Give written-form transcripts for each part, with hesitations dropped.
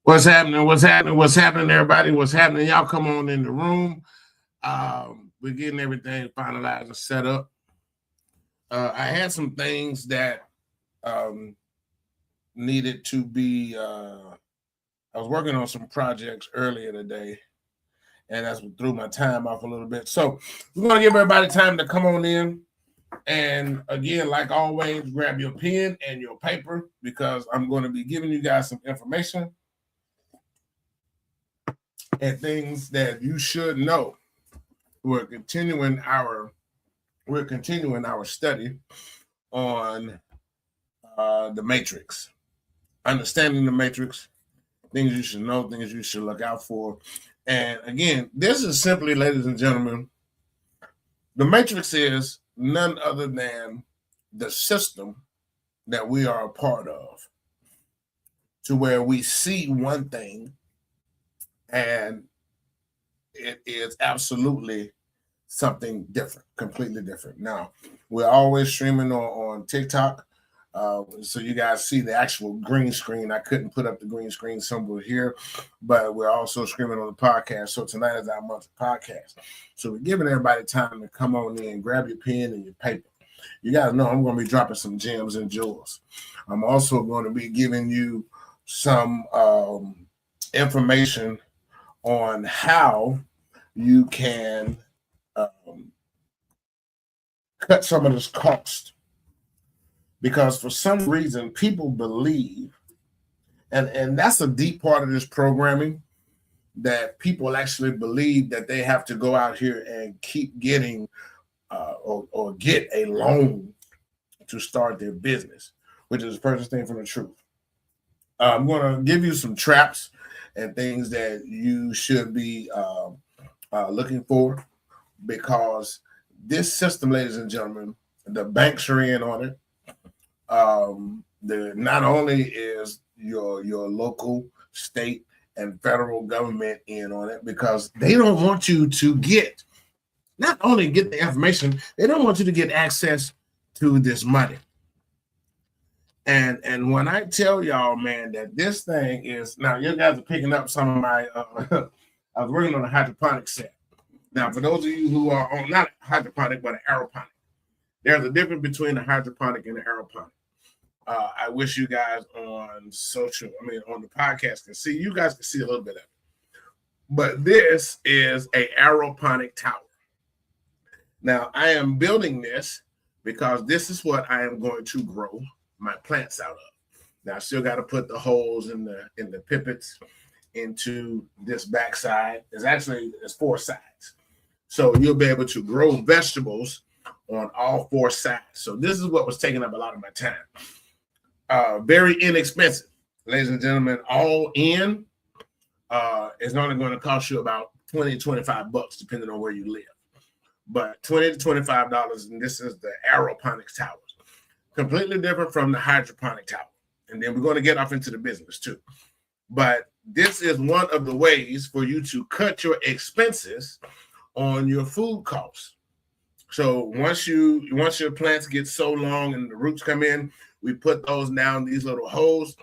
What's happening? What's happening? What's happening, everybody? What's happening? Y'all come on in the room. We're getting everything finalized and set up. I had some things that um, needed to be. I was working on some projects earlier today, and that's what threw my time off a little bit. So we're gonna give everybody time to come on in. And again, like always, grab your pen and your paper because I'm going to be giving you guys some information and things that you should know. We're continuing our study on the matrix, understanding the matrix, things you should know, things you should look out for. And again, this is simply, ladies and gentlemen, the matrix is none other than the system that we are a part of, to where we see one thing and it is absolutely something different, completely different. Now, we're always streaming on TikTok, so you guys see the actual green screen. I couldn't put up the green screen symbol here, but we're also streaming on the podcast. So tonight is our monthly podcast. So we're giving everybody time to come on in, grab your pen and your paper. You guys know I'm going to be dropping some gems and jewels. I'm also going to be giving you some information on how you can cut some of this cost, because for some reason people believe, and that's a deep part of this programming, that people actually believe that they have to go out here and keep getting or get a loan to start their business, which is the furthest thing from the truth. I'm going to give you some traps and things that you should be looking for, because this system, ladies and gentlemen, the banks are in on it. Not only is your local, state, and federal government in on it, because they don't want you to not only get the information, they don't want you to get access to this money. And when I tell y'all, man, that this thing is, now you guys are picking up some of my I was working on a hydroponic set. Now, for those of you who are on not a hydroponic but an aeroponic, there's a difference between a hydroponic and an aeroponic. I wish you guys on the podcast can see. You guys can see a little bit of it. But this is a aeroponic tower. Now, I am building this because this is what I am going to grow my plants out of. Now, I still got to put the holes in the pivots into this backside. There's 4 sides. So you'll be able to grow vegetables on all 4 sides. So this is what was taking up a lot of my time. Very inexpensive. Ladies and gentlemen, all in is only going to cost you about $20 to $25, depending on where you live. But $20 to $25, and this is the aeroponics towers. Completely different from the hydroponic tower. And then we're going to get off into the business too. But this is one of the ways for you to cut your expenses on your food costs. So once your plants get so long and the roots come in, we put those down these little holes.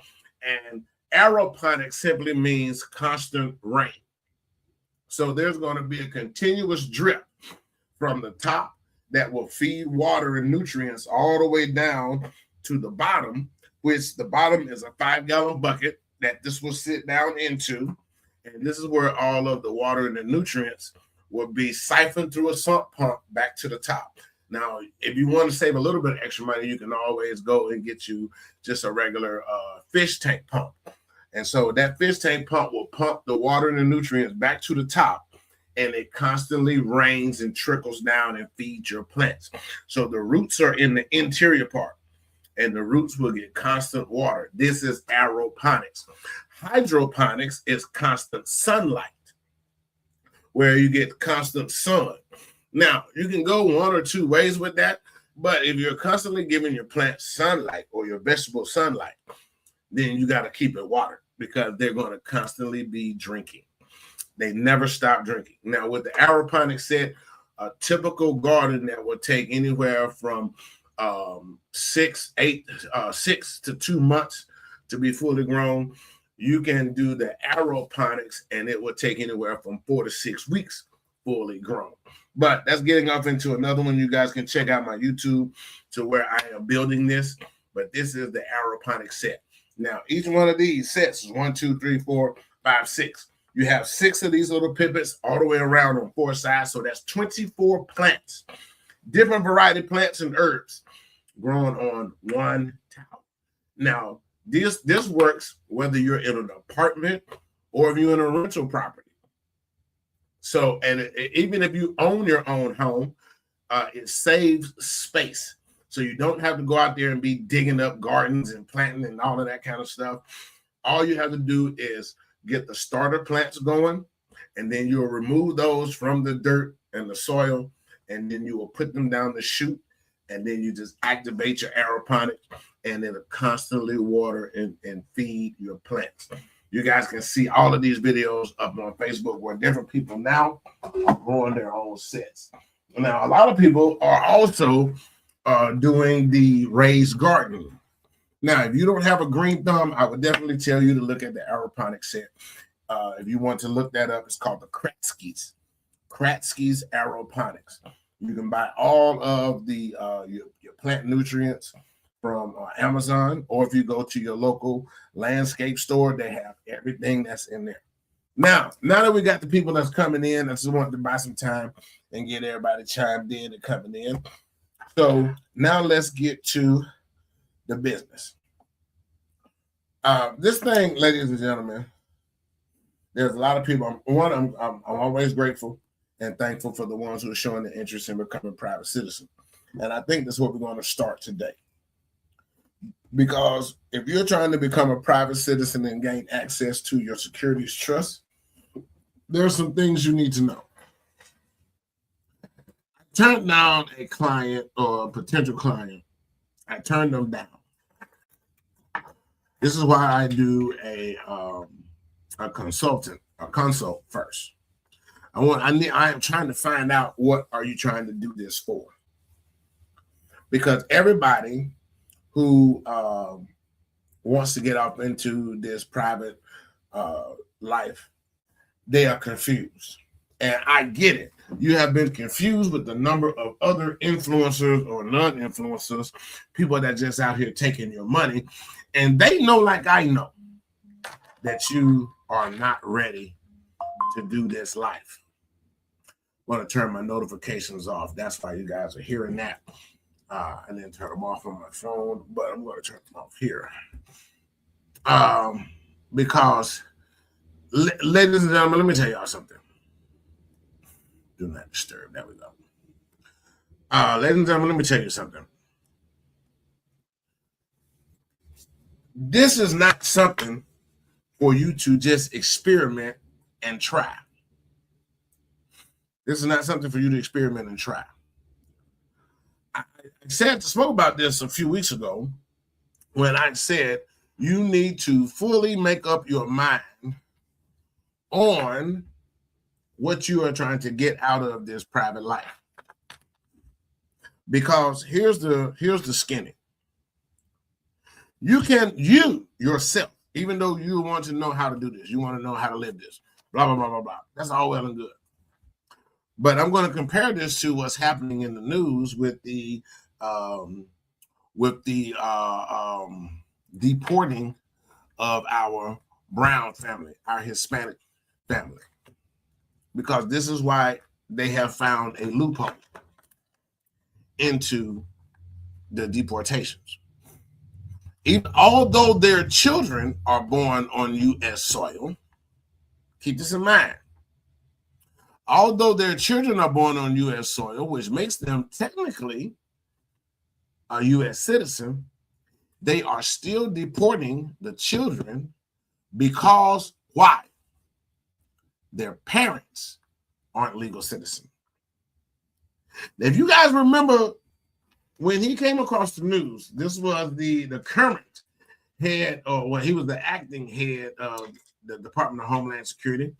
And aeroponics simply means constant rain. So there's going to be a continuous drip from the top that will feed water and nutrients all the way down to the bottom, which the bottom is a 5-gallon bucket that this will sit down into. And this is where all of the water and the nutrients will be siphoned through a sump pump back to the top. Now, if you want to save a little bit of extra money, you can always go and get you just a regular fish tank pump. And so that fish tank pump will pump the water and the nutrients back to the top, and it constantly rains and trickles down and feeds your plants. So the roots are in the interior part, and the roots will get constant water. This is aeroponics. Hydroponics is constant sunlight, where you get constant sun. Now, you can go one or two ways with that, but if you're constantly giving your plants sunlight or your vegetable sunlight, then you got to keep it watered, because they're going to constantly be drinking. They never stop drinking. Now, with the aeroponics set, a typical garden that will take anywhere from 6 to 2 months to be fully grown you can do the aeroponics, and it will take anywhere from 4 to 6 weeks fully grown. But that's getting off into another one. You guys can check out my YouTube to where I am building this. But this is the aeroponic set. Now, each one of these sets is 1, 2, 3, 4, 5, 6. You have 6 of these little pivots all the way around on 4 sides. So that's 24 plants, different variety plants and herbs grown on one towel. Now, this works whether you're in an apartment or if you're in a rental property. So, and even if you own your own home, it saves space. So you don't have to go out there and be digging up gardens and planting and all of that kind of stuff. All you have to do is get the starter plants going, and then you'll remove those from the dirt and the soil, and then you will put them down the chute, and then you just activate your aeroponic, and it'll constantly water and feed your plants. You guys can see all of these videos up on Facebook where different people now are growing their own sets. Now, a lot of people are also doing the raised garden. Now, if you don't have a green thumb, I would definitely tell you to look at the aeroponic set. If you want to look that up, it's called the Kratzke's Aeroponics. You can buy all of the your plant nutrients from Amazon, or if you go to your local landscape store, they have everything that's in there. Now that we got the people that's coming in, I just want to buy some time and get everybody chimed in and coming in. So now let's get to the business. This thing, ladies and gentlemen, there's a lot of people. I'm always grateful and thankful for the ones who are showing the interest in becoming a private citizen. And I think that's what we're going to start today. Because if you're trying to become a private citizen and gain access to your securities trust, there are some things you need to know. I turned down a client or a potential client. I turned them down. This is why I do a consult first. I am trying to find out what are you trying to do this for? Because everybody who wants to get up into this private life, they are confused. And I get it. You have been confused with the number of other influencers or non-influencers, people that just out here taking your money. And they know, like I know, that you are not ready to do this life. I'm going to turn my notifications off. That's why you guys are hearing that. And then turn them off on my phone, but I'm going to turn them off here. Because, ladies and gentlemen, let me tell y'all something. Do not disturb. There we go. Ladies and gentlemen, let me tell you something. This is not something for you to just experiment and try. This is not something for you to experiment and try. I spoke about this a few weeks ago when I said you need to fully make up your mind on what you are trying to get out of this private life. Because here's the skinny. You yourself, even though you want to know how to do this, you want to know how to live this, blah, blah, blah, blah, blah. That's all well and good. But I'm going to compare this to what's happening in the news with the deporting of our brown family, our Hispanic family, because this is why they have found a loophole into the deportations. Even although their children are born on U.S. soil, keep this in mind. Although their children are born on U.S. soil, which makes them technically a U.S. citizen, they are still deporting the children because why? Their parents aren't legal citizens. If you guys remember when he came across the news, this was the current head, or he was the acting head of the Department of Homeland Security.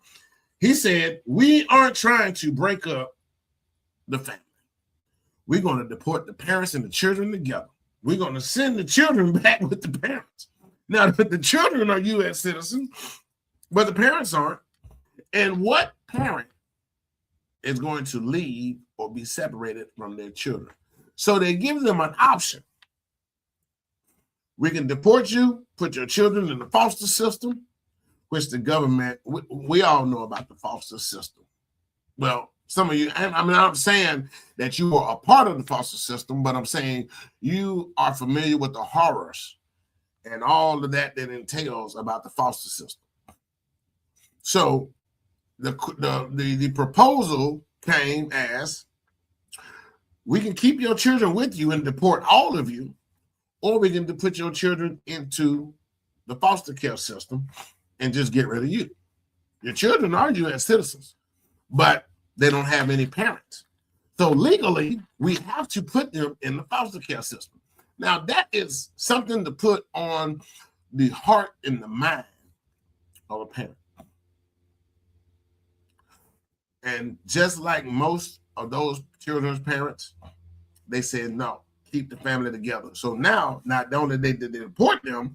He said, we aren't trying to break up the family. We're going to deport the parents and the children together. We're going to send the children back with the parents. Now, the children are U.S. citizens, but the parents aren't. And what parent is going to leave or be separated from their children? So they give them an option. We can deport you, put your children in the foster system, which the government, we all know about the foster system. Well, some of you, I mean, I'm saying that you are a part of the foster system, but I'm saying you are familiar with the horrors and all of that entails about the foster system. So the proposal came as, we can keep your children with you and deport all of you, or we can put your children into the foster care system and just get rid of you. Your children are U.S. citizens, but they don't have any parents. So legally, we have to put them in the foster care system. Now, that is something to put on the heart and the mind of a parent. And just like most of those children's parents, they said, no, keep the family together. So now, not only did they deport them,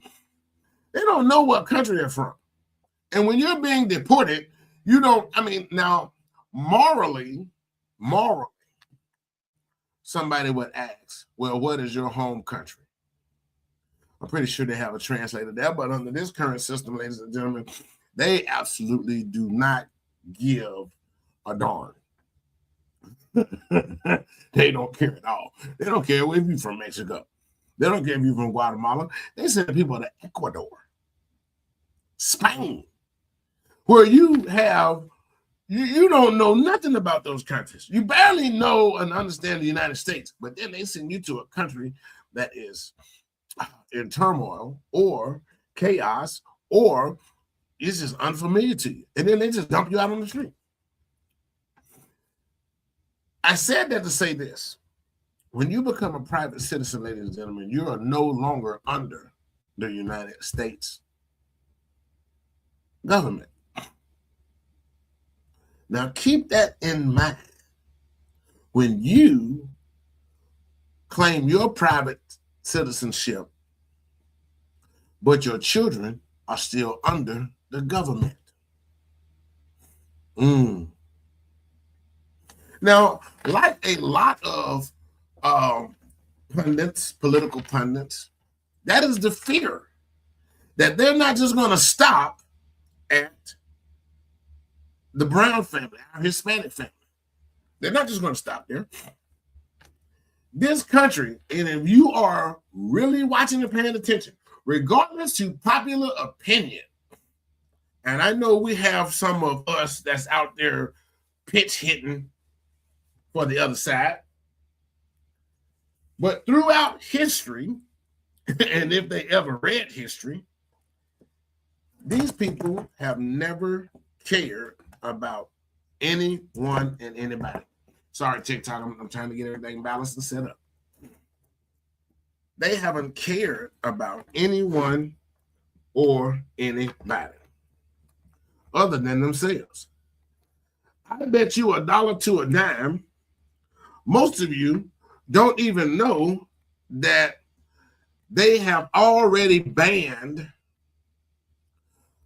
they don't know what country they're from. And when you're being deported, you don't, I mean, now, morally, somebody would ask, well, what is your home country? I'm pretty sure they have a translator there, but under this current system, ladies and gentlemen, they absolutely do not give a darn. They don't care at all. They don't care if you're from Mexico. They don't care if you're from Guatemala. They send people to Ecuador, Spain, where you have, you don't know nothing about those countries. You barely know and understand the United States, but then they send you to a country that is in turmoil or chaos, or it's just unfamiliar to you. And then they just dump you out on the street. I said that to say this. When you become a private citizen, ladies and gentlemen, you are no longer under the United States government. Now, keep that in mind when you claim your private citizenship, but your children are still under the government. Now, like a lot of pundits, political pundits, that is the fear that they're not just going to stop at the Brown family, our Hispanic family. They're not just going to stop there. This country, and if you are really watching and paying attention, regardless to popular opinion, and I know we have some of us that's out there pitch hitting for the other side, but throughout history, and if they ever read history, these people have never cared about anyone and anybody. Sorry, TikTok, I'm trying to get everything balanced and set up. They haven't cared about anyone or anybody other than themselves. I bet you $1 to a dime, most of you don't even know that they have already banned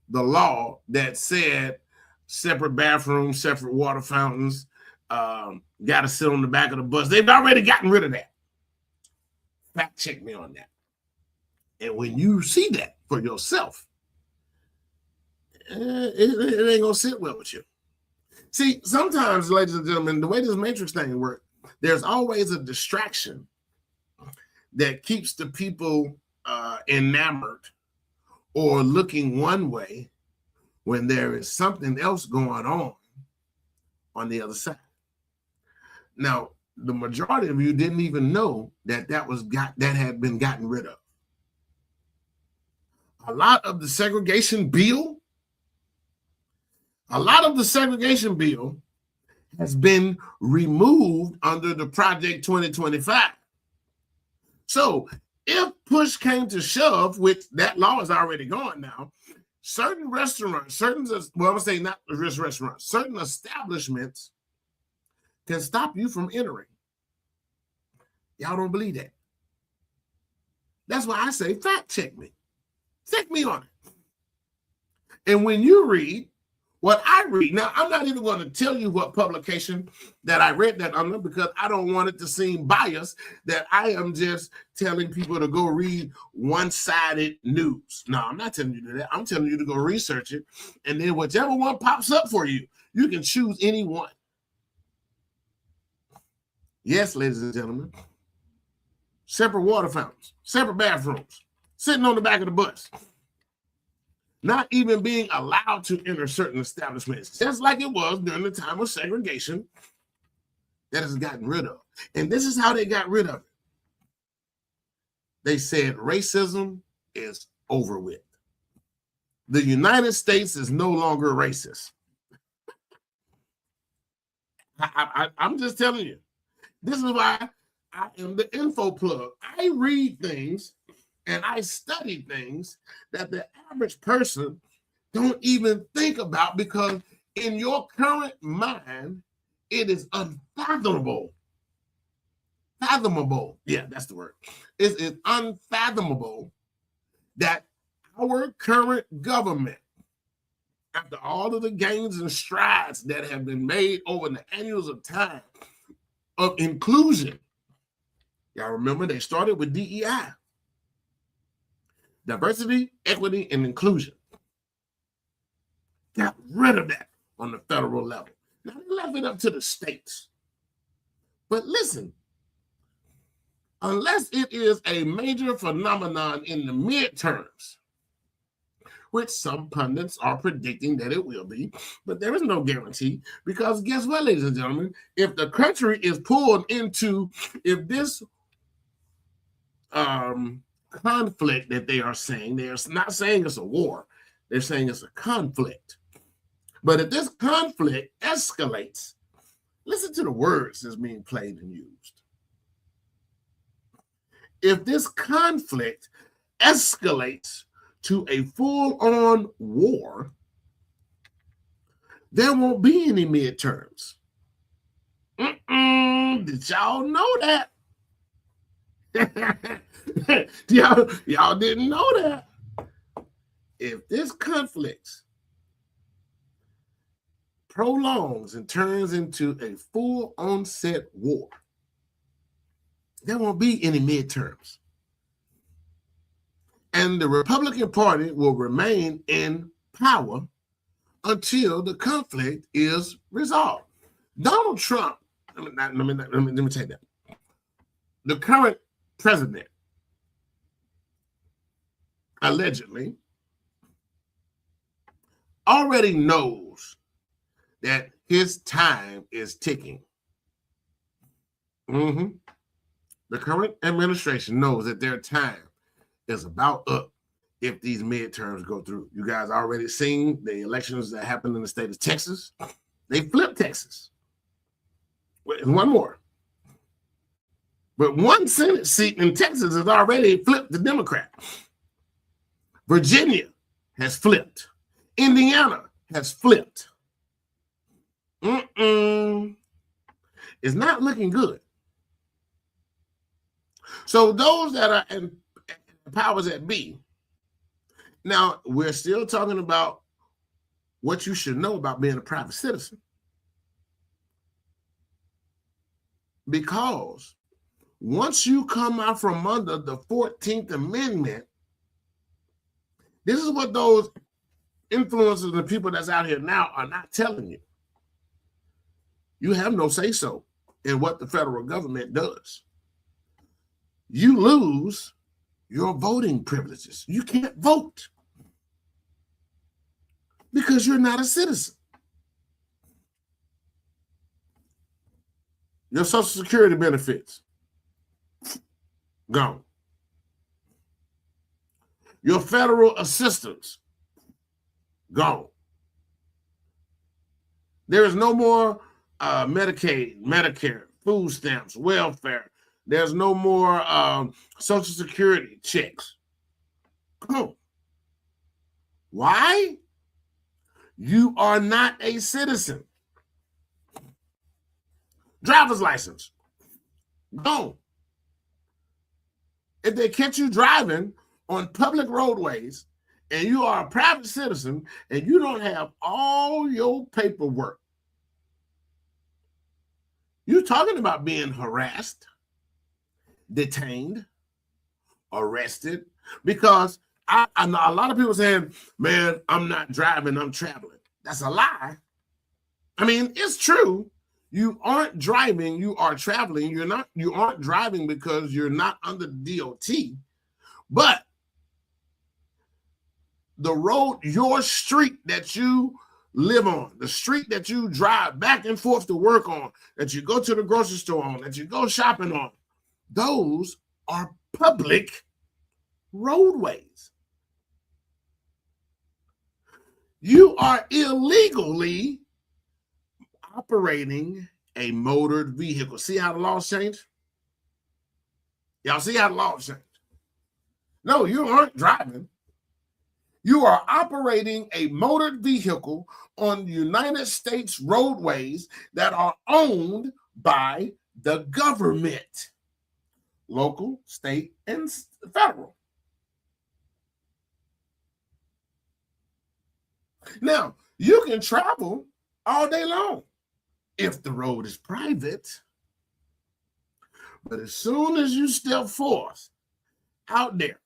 the law that said separate bathrooms, separate water fountains, got to sit on the back of the bus. They've already gotten rid of that. Fact check me on that. And when you see that for yourself, it ain't going to sit well with you. See, sometimes, ladies and gentlemen, the way this matrix thing works, there's always a distraction that keeps the people enamored or looking one way when there is something else going on the other side. Now, the majority of you didn't even know that had been gotten rid of. A lot of the segregation bill has been removed under the Project 2025. So if push came to shove, which that law is already gone now, certain restaurants, certain establishments can stop you from entering. Y'all don't believe that. That's why I say fact check me. Check me on it. And when you read what I read, now I'm not even going to tell you what publication that I read that under, because I don't want it to seem biased that I am just telling people to go read one-sided news. No, I'm not telling you to do that. I'm telling you to go research it. And then whichever one pops up for you, you can choose any one. Yes, ladies and gentlemen, separate water fountains, separate bathrooms, sitting on the back of the bus, not even being allowed to enter certain establishments, just like it was during the time of segregation, that is gotten rid of. And this is how they got rid of it. They said racism is over with. The United States is no longer racist. I'm just telling you. This is why I am the info plug. I read things and I study things that the average person don't even think about, because in your current mind, it is unfathomable. Fathomable. Yeah, that's the word. It is unfathomable that our current government, after all of the gains and strides that have been made over the annuals of time of inclusion, y'all remember they started with DEI. Diversity, equity, and inclusion. Got rid of that on the federal level. Now they left it up to the states. But listen, unless it is a major phenomenon in the midterms, which some pundits are predicting that it will be, but there is no guarantee, because guess what, ladies and gentlemen? If the country is pulled into, if this conflict that they are saying, they're not saying it's a war, they're saying it's a conflict. But if this conflict escalates, listen to the words that's being played and used. If this conflict escalates to a full-on war, there won't be any midterms. Did y'all know that? y'all didn't know that. If this conflict prolongs and turns into a full onset war, there won't be any midterms. And the Republican Party will remain in power until the conflict is resolved. Donald Trump, let me take that. The current president allegedly already knows that his time is ticking. The current administration knows that their time is about up if these midterms go through. You guys already seen the elections that happened in the state of Texas. They flipped Texas. One more. But one Senate seat in Texas has already flipped the Democrat. Virginia has flipped. Indiana has flipped. It's not looking good. So those that are in powers that be, now we're still talking about what you should know about being a private citizen. Because once you come out from under the 14th Amendment, this is what those influencers and people that's out here now are not telling you. You have no say-so in what the federal government does. You lose your voting privileges. You can't vote because you're not a citizen. Your Social Security benefits, gone. Your federal assistance, gone. There is no more Medicaid, Medicare, food stamps, welfare. There's no more Social Security checks. Gone. Why? You are not a citizen. Driver's license, gone. If they catch you driving on public roadways and you are a private citizen and you don't have all your paperwork, you're talking about being harassed, detained, arrested, because I know a lot of people saying, man, I'm not driving, I'm traveling. That's a lie. I mean, it's true. You aren't driving, you are traveling. You aren't driving because you're not under DOT, but the road, your street that you live on, the street that you drive back and forth to work on, that you go to the grocery store on, that you go shopping on, those are public roadways. You are illegally operating a motored vehicle. See how the laws changed? Y'all see how the laws changed? No, you aren't driving. You are operating a motored vehicle on United States roadways that are owned by the government, local, state, and federal. Now, you can travel all day long if the road is private. But as soon as you step forth out there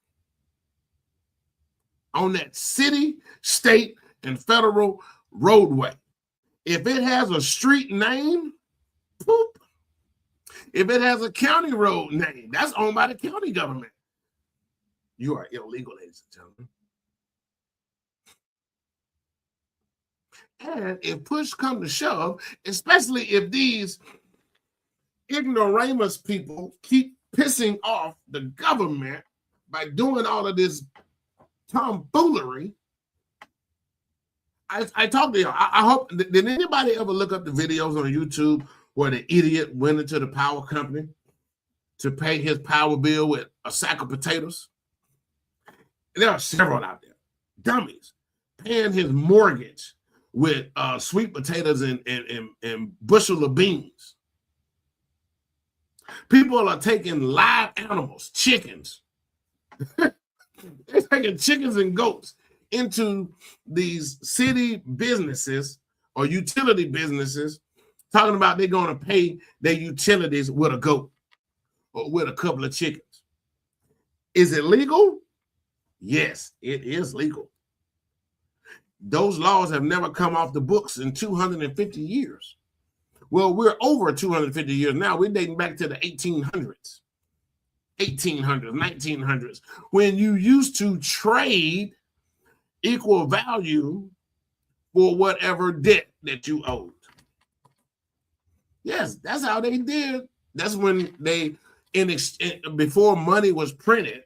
on that city, state, and federal roadway, if it has a street name, poop. If it has a county road name, that's owned by the county government. You are illegal, ladies and gentlemen. And if push comes to shove, especially if these ignoramus people keep pissing off the government by doing all of this tomfoolery, I talked to y'all. I hope, did anybody ever look up the videos on YouTube where the idiot went into the power company to pay his power bill with a sack of potatoes? There are several out there. Dummies paying his mortgage with sweet potatoes and bushel of beans. People are taking live animals, chickens. They're taking chickens and goats into these city businesses or utility businesses, talking about they're going to pay their utilities with a goat or with a couple of chickens. Is it legal? Yes, it is legal. Those laws have never come off the books in 250 years. Well, we're over 250 years now. We're dating back to the 1800s, 1900s, when you used to trade equal value for whatever debt that you owed. Yes, that's how they did. That's when they, before money was printed,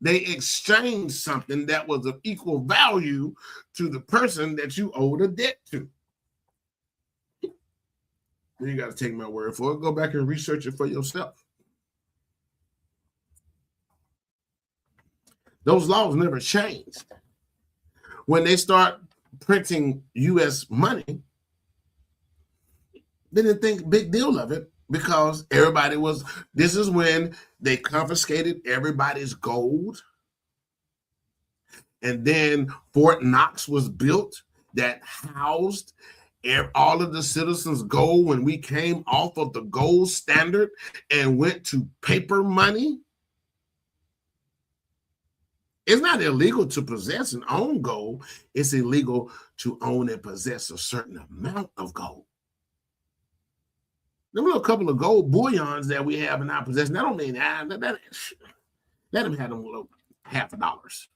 they exchanged something that was of equal value to the person that you owed a debt to. Then you got to take my word for it. Go back and research it for yourself. Those laws never changed. When they start printing U.S. money, they didn't think a big deal of it because everybody was, this is when they confiscated everybody's gold. And then Fort Knox was built that housed all of the citizens' gold when we came off of the gold standard and went to paper money. It's not illegal to possess and own gold. It's illegal to own and possess a certain amount of gold. There were a couple of gold bullions that we have in our possession. That don't mean let them have them little $50.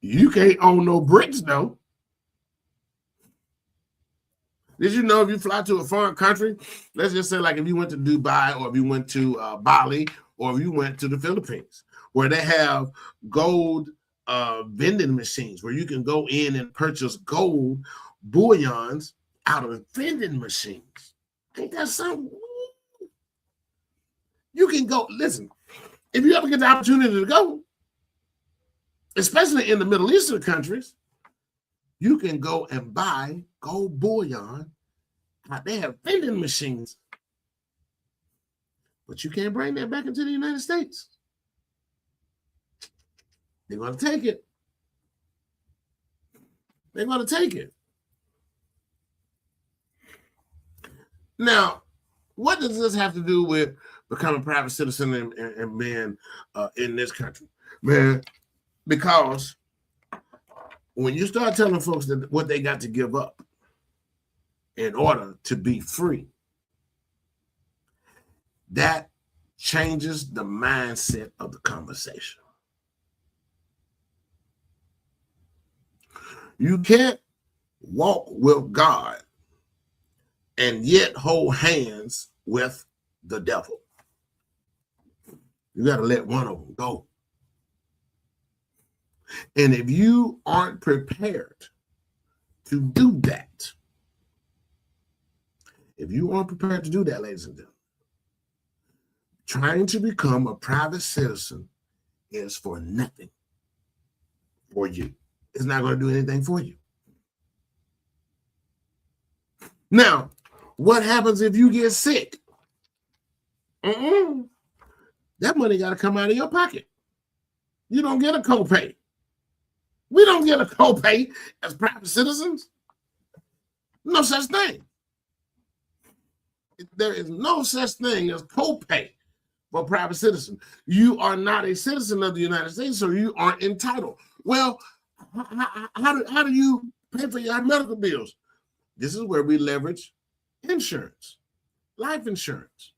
You can't own no bricks, though. Did you know if you fly to a foreign country, let's just say like if you went to Dubai or if you went to Bali or if you went to the Philippines, where they have gold vending machines where you can go in and purchase gold bullions out of vending machines. Ain't that something? You can go, listen, if you ever get the opportunity to go, especially in the Middle Eastern countries, you can go and buy gold bullion. They have vending machines. But you can't bring that back into the United States. They're going to take it. They're going to take it. Now, what does this have to do with becoming a private citizen and being in this country? Man, because when you start telling folks that what they got to give up in order to be free, that changes the mindset of the conversation. You can't walk with God and yet hold hands with the devil. You got to let one of them go. And if you aren't prepared to do that, ladies and gentlemen, trying to become a private citizen is for nothing for you. It's not going to do anything for you. Now, what happens if you get sick? That money got to come out of your pocket. You don't get a copay. We don't get a copay as private citizens. No such thing. There is no such thing as copay for private citizens. You are not a citizen of the United States, so you aren't entitled. Well, how do you pay for your medical bills? This is where we leverage insurance, life insurance.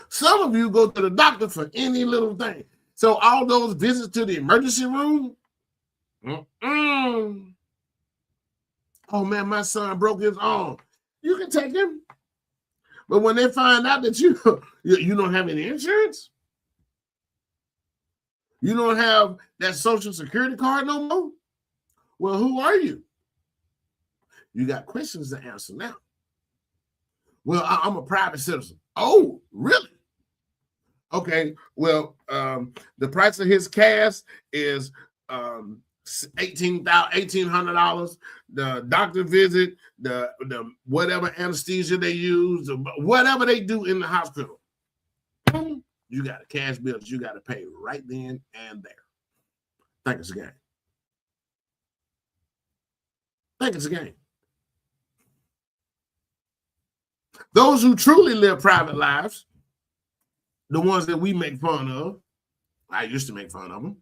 Some of you go to the doctor for any little thing. So all those visits to the emergency room, oh man, my son broke his arm. You can take him. But when they find out that you don't have any insurance, you don't have that Social Security card no more, well, who are you? You got questions to answer now. Well, I'm a private citizen. Oh, really? Okay, well, the price of his cast is $1,800. The doctor visit, the whatever anesthesia they use, whatever they do in the hospital. You got a cash bill that you got to pay right then and there. Think it's a game. Think it's a game. Those who truly live private lives, the ones that we make fun of, I used to make fun of them.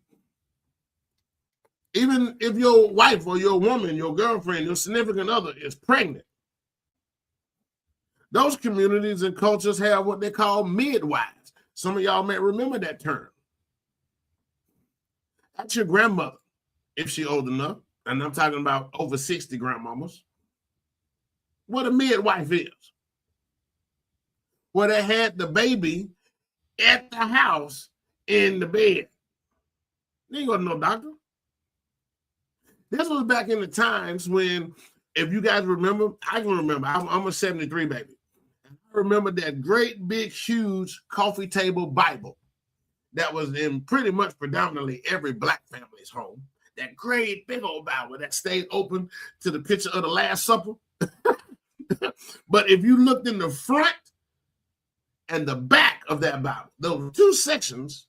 Even if your wife or your woman, your girlfriend, your significant other is pregnant, those communities and cultures have what they call midwives. Some of y'all may remember that term. That's your grandmother, if she's old enough, and I'm talking about over 60 grandmamas. What a midwife is. Well, they had the baby at the house in the bed. They ain't got no doctor. This was back in the times when, if you guys remember, I can remember, I'm a 73 baby. I remember that great, big, huge coffee table Bible that was in pretty much predominantly every Black family's home. That great, big old Bible that stayed open to the picture of the Last Supper. But if you looked in the front and the back of that Bible, there were two sections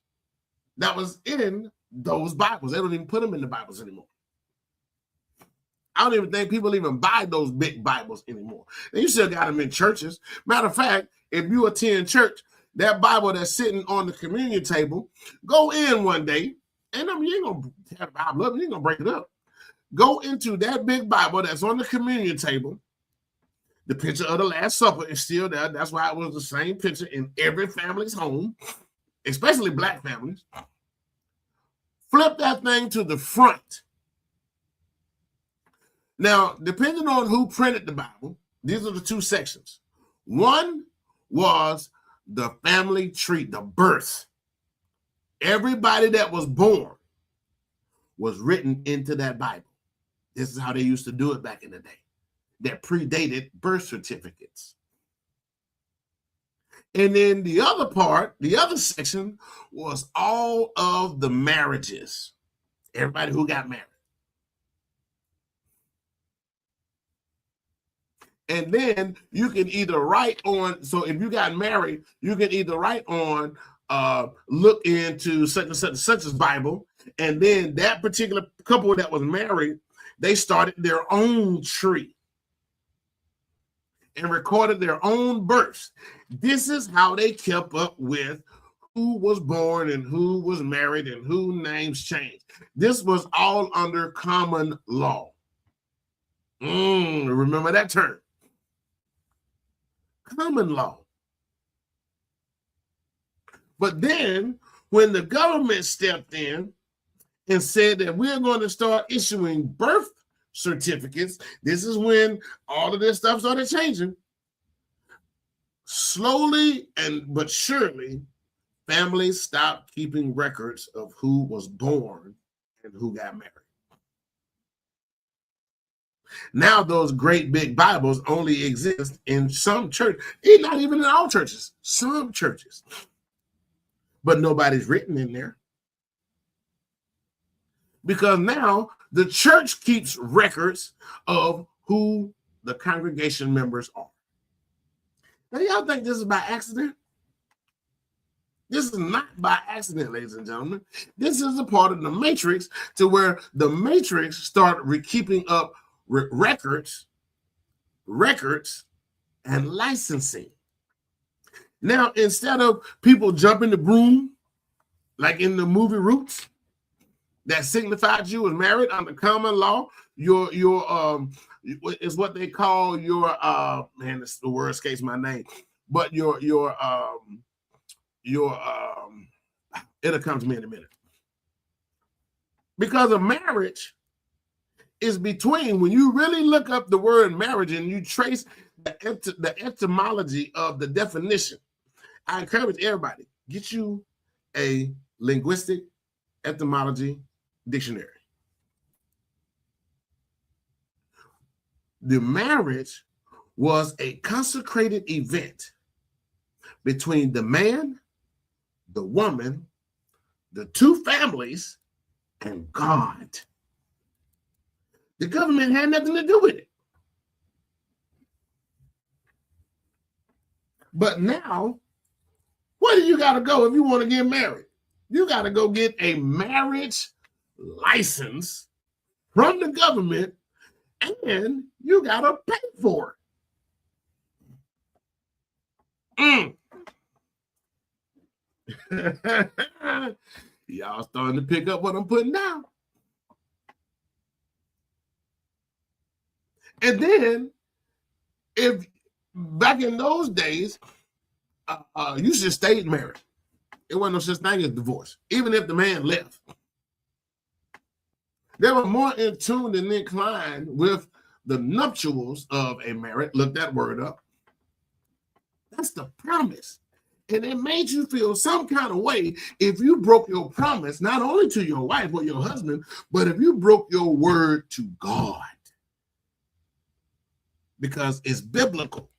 that was in those Bibles. They don't even put them in the Bibles anymore. I don't even think people even buy those big Bibles anymore. And you still got them in churches. Matter of fact, if you attend church, that Bible that's sitting on the communion table, go in one day, and you ain't going to have the Bible up, you ain't going to break it up. Go into that big Bible that's on the communion table. The picture of the Last Supper is still there. That's why it was the same picture in every family's home, especially Black families. Flip that thing to the front. Now, depending on who printed the Bible, these are the two sections. One was the family tree, the birth. Everybody that was born was written into that Bible. This is how they used to do it back in the day. That predated birth certificates. And then the other part, the other section, was all of the marriages. Everybody who got married. And then you can either write on, so if you got married, you can either write on look into such and such as Bible. And then that particular couple that was married, they started their own tree and recorded their own births. This is how they kept up with who was born and who was married and who names changed. This was all under common law. Remember that term. Common law. But then when the government stepped in and said that we're going to start issuing birth certificates, this is when all of this stuff started changing. Slowly but surely, families stopped keeping records of who was born and who got married. Now those great big Bibles only exist in some churches, not even in all churches, some churches. But nobody's written in there. Because now the church keeps records of who the congregation members are. Now, y'all think this is by accident? This is not by accident, ladies and gentlemen. This is a part of the matrix, to where the matrix started keeping up records, and licensing. Now, instead of people jumping the broom, like in the movie Roots, that signified you was married under common law, your is what they call your man, the word escapes my name, but your it'll come to me in a minute. Because a marriage is between, when you really look up the word marriage and you trace the etymology of the definition, I encourage everybody, get you a linguistic etymology dictionary. The marriage was a consecrated event between the man, the woman, the two families, and God. The government had nothing to do with it. But now, where do you got to go if you want to get married? You got to go get a marriage license from the government, and you got to pay for it. Y'all starting to pick up what I'm putting down. And then, if back in those days, you should stay married. It wasn't no such thing as divorce, even if the man left. They were more in tune and inclined with the nuptials of a marriage. Look that word up. That's the promise. And it made you feel some kind of way if you broke your promise, not only to your wife or your husband, but if you broke your word to God. Because it's biblical.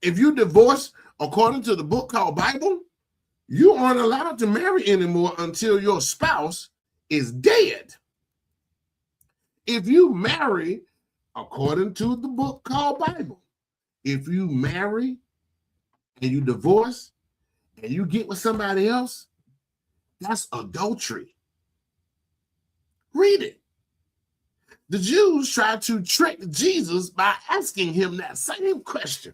If you divorce according to the book called Bible, you aren't allowed to marry anymore until your spouse is dead. If you marry according to the book called Bible, if you marry and you divorce and you get with somebody else, that's adultery. Read it. The Jews tried to trick Jesus by asking him that same question.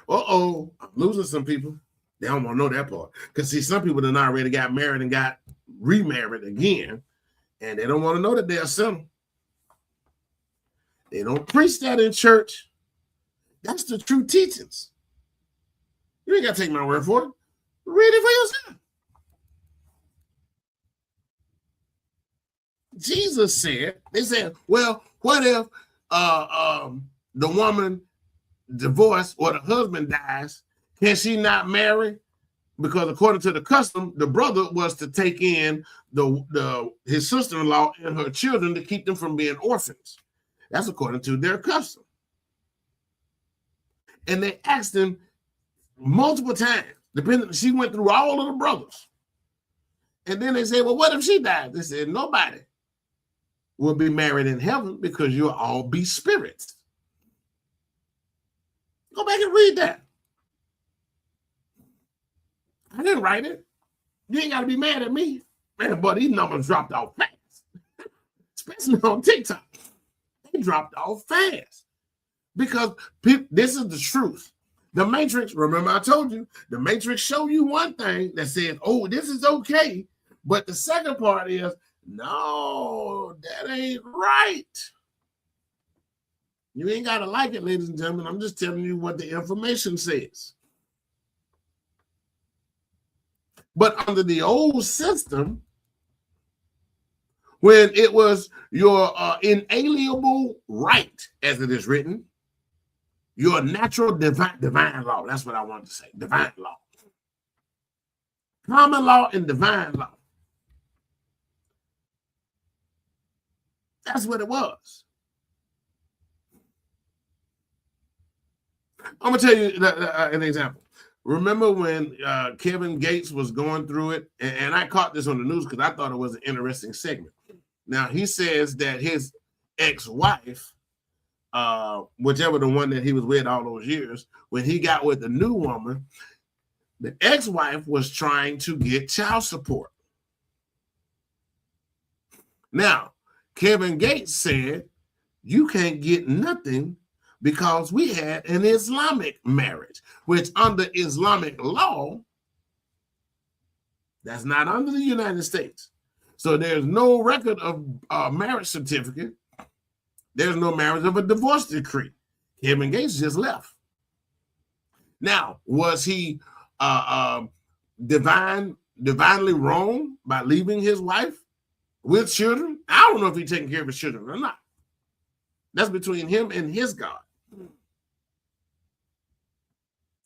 I'm losing some people. They don't want to know that part. Because see, some people that already got married and got remarried again, and they don't want to know that they're a sinner. They don't preach that in church. That's the true teachings. You ain't got to take my word for it. Read it for yourself. Jesus said, they said, well, what if the woman divorced or the husband dies? Can she not marry? Because according to the custom, the brother was to take in his sister-in-law and her children to keep them from being orphans. That's according to their custom. And they asked him multiple times, she went through all of the brothers. And then they said, well, what if she died? They said, nobody will be married in heaven because you'll all be spirits. Go back and read that. I didn't write it. You ain't got to be mad at me. Man, but these numbers dropped off fast, especially on TikTok. They dropped off fast because this is the truth. The Matrix, remember I told you, the Matrix show you one thing that says, oh, this is okay. But the second part is, no, that ain't right. You ain't got to like it, ladies and gentlemen. I'm just telling you what the information says. But under the old system, when it was your inalienable right, as it is written, your natural divine law. That's what I wanted to say, divine law. Common law and divine law. That's what it was. I'm going to tell you an example. Remember when Kevin Gates was going through it, and I caught this on the news because I thought it was an interesting segment. Now, he says that his ex-wife, whichever the one that he was with all those years, when he got with the new woman, the ex-wife was trying to get child support. Now, Kevin Gates said, you can't get nothing because we had an Islamic marriage, which under Islamic law, that's not under the United States. So there's no record of a marriage certificate. There's no marriage of a divorce decree. Kevin Gates just left. Now, was he divinely wrong by leaving his wife with children? I don't know if he's taking care of his children or not. That's between him and his God.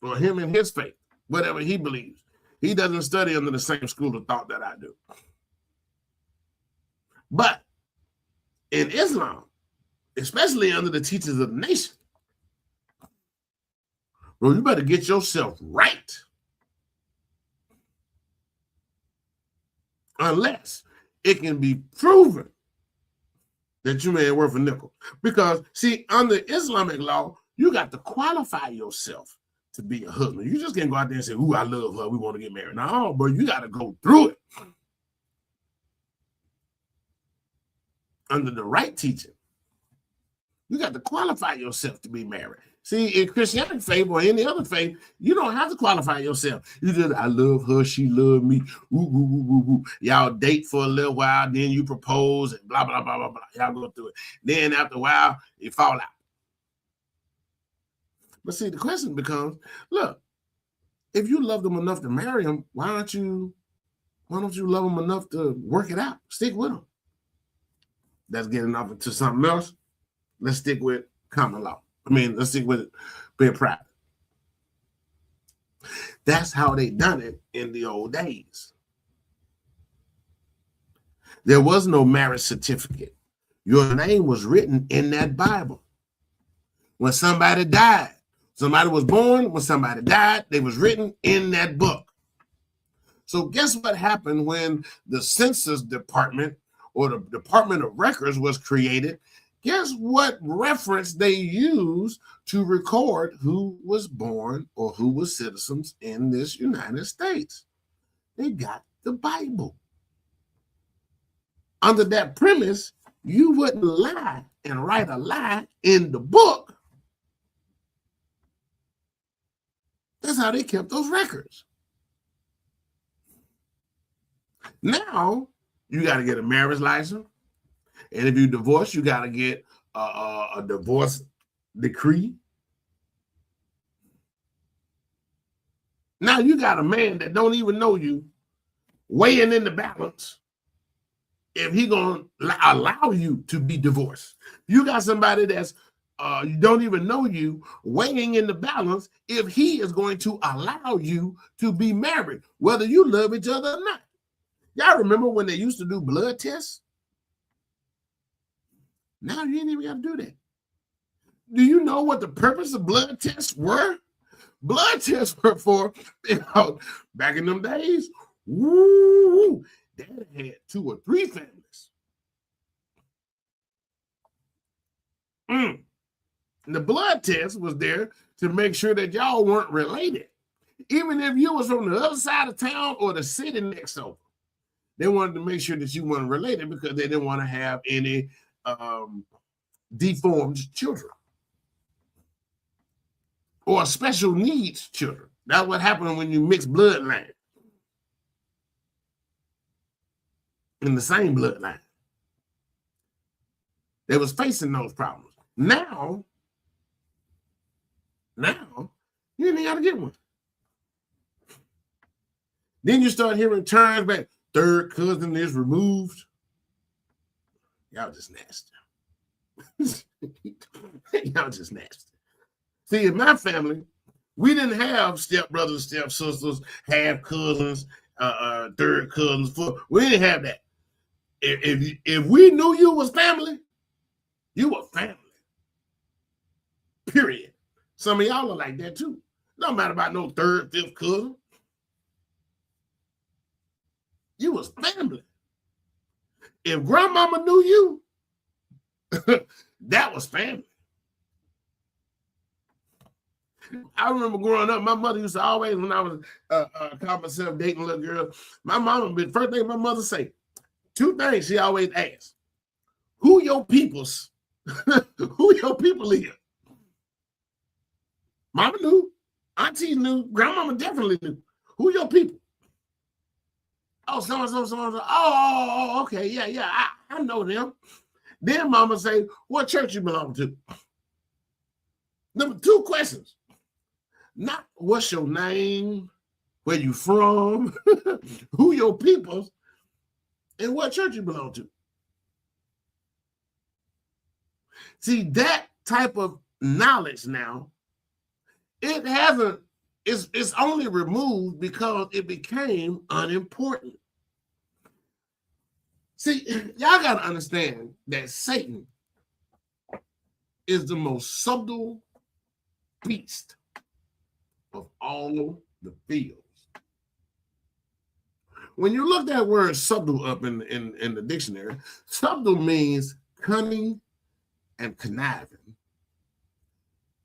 Or him and his faith, whatever he believes. He doesn't study under the same school of thought that I do. But in Islam, especially under the teachers of the nation, bro, you better get yourself right. Unless it can be proven that you ain't worth a nickel. Because, see, under Islamic law, you got to qualify yourself to be a husband. You just can't go out there and say, ooh, I love her, we want to get married. No, bro, you got to go through it. Under the right teaching, you got to qualify yourself to be married. See, in Christianity faith or any other faith, you don't have to qualify yourself. You just, I love her, she loved me. Ooh, ooh, ooh, ooh, ooh. Y'all date for a little while, then you propose, and blah, blah, blah, blah, blah. Y'all go through it. Then after a while, you fall out. But see, the question becomes, look, if you love them enough to marry them, why don't you love them enough to work it out? Stick with them. That's getting off into something else. Let's stick with common law. Let's stick with being private. That's how they done it in the old days. There was no marriage certificate. Your name was written in that Bible. When somebody died, somebody was born, when somebody died, they was written in that book. So guess what happened when the Census Department or the Department of Records was created? Guess what reference they used to record who was born or who was citizens in this United States? They got the Bible. Under that premise, you wouldn't lie and write a lie in the book. That's how they kept those records. Now, you got to get a marriage license. And if you divorce, you got to get a divorce decree. Now you got a man that don't even know you weighing in the balance if he going to allow you to be divorced. You got somebody that's you don't even know you weighing in the balance if he is going to allow you to be married, whether you love each other or not. Y'all remember when they used to do blood tests? Now you ain't even got to do that. Do you know what the purpose of blood tests were? Blood tests were for, back in them days, woo, Dad had 2 or 3 families. The blood test was there to make sure that y'all weren't related. Even if you was from the other side of town or the city next over, they wanted to make sure that you weren't related because they didn't want to have any deformed children or special needs children. That's what happened when you mix bloodline in the same bloodline. They was facing those problems. Now, you ain't got to get one. Then you start hearing terms back. Third cousin is removed. Y'all just nasty. Y'all just nasty. See, in my family, we didn't have stepbrothers, stepsisters, half cousins, third cousins. We didn't have that. If we knew you was family, you were family. Period. Some of y'all are like that too. No matter about no third, fifth cousin. You was family. If grandmama knew you, that was family. I remember growing up, my mother used to always, when I was call myself dating a little girl, my mama, the first thing my mother say, two things she always asks. Who your peoples? Who your people is? Mama knew, auntie knew, grandmama definitely knew. Who your people? Oh, so-and-so. Oh, okay, yeah, I know them. Then mama say, what church you belong to? Number two questions. Not what's your name, where you from, who your peoples, and what church you belong to. See, that type of knowledge now, it's only removed because it became unimportant. See, y'all got to understand that Satan is the most subtle beast of all the fields. When you look that word subtle up in the dictionary, subtle means cunning and conniving,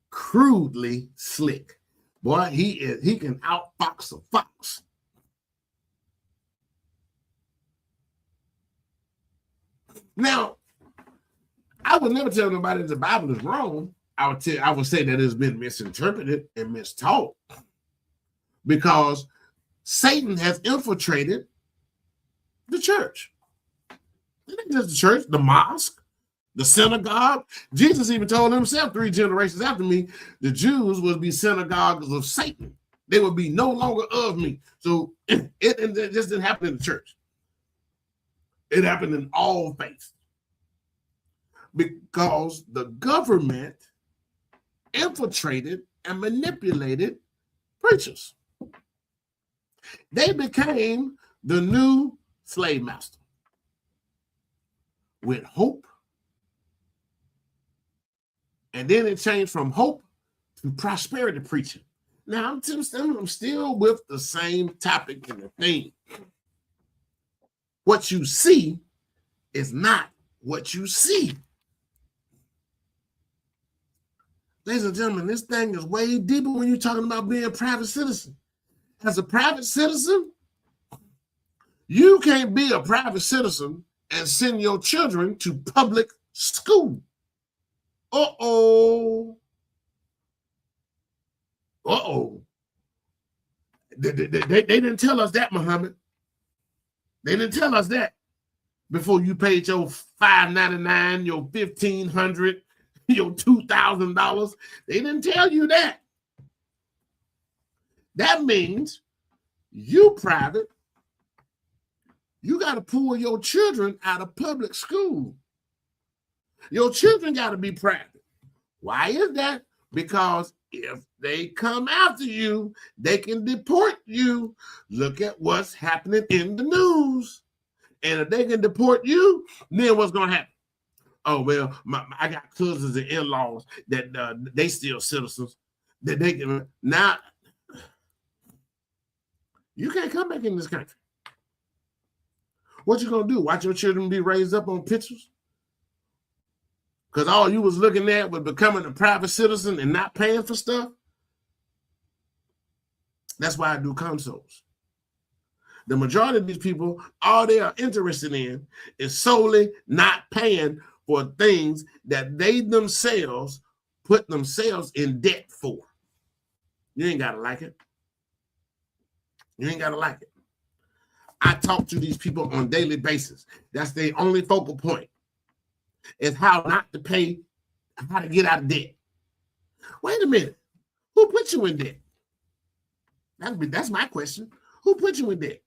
crudely slick. Boy, he can outfox a fox. Now, I would never tell nobody that the Bible is wrong. I would say that it's been misinterpreted and mistaught because Satan has infiltrated the church. It ain't just the church, the mosque, the synagogue. Jesus even told himself 3 generations after me, the Jews would be synagogues of Satan. They would be no longer of me. So it just didn't happen in the church. It happened in all faiths. Because the government infiltrated and manipulated preachers. They became the new slave master with hope. And then it changed from hope to prosperity preaching. Now, I'm still with the same topic and the theme. What you see is not what you see. Ladies and gentlemen, this thing is way deeper when you're talking about being a private citizen. As a private citizen, you can't be a private citizen and send your children to public school. Uh-oh. They didn't tell us that, Muhammad. They didn't tell us that before you paid your $5.99, your $1,500, your $2,000. They didn't tell you that. That means you private, you got to pull your children out of public school. Your children got to be private. Why is that? Because if they come after you, they can deport you. Look at what's happening in the news. And if they can deport you, then what's going to happen? Oh, well, I got cousins and in-laws that they still citizens. That they can now. You can't come back in this country. What you going to do? Watch your children be raised up on pictures? because all you was looking at was becoming a private citizen and not paying for stuff. That's why I do consoles. The majority of these people, all they are interested in is solely not paying for things that they themselves put themselves in debt for. You ain't got to like it. You ain't got to like it. I talk to these people on a daily basis. That's their only focal point, is how not to pay, how to get out of debt. Wait a minute. Who put you in debt? That's my question. Who put you in debt?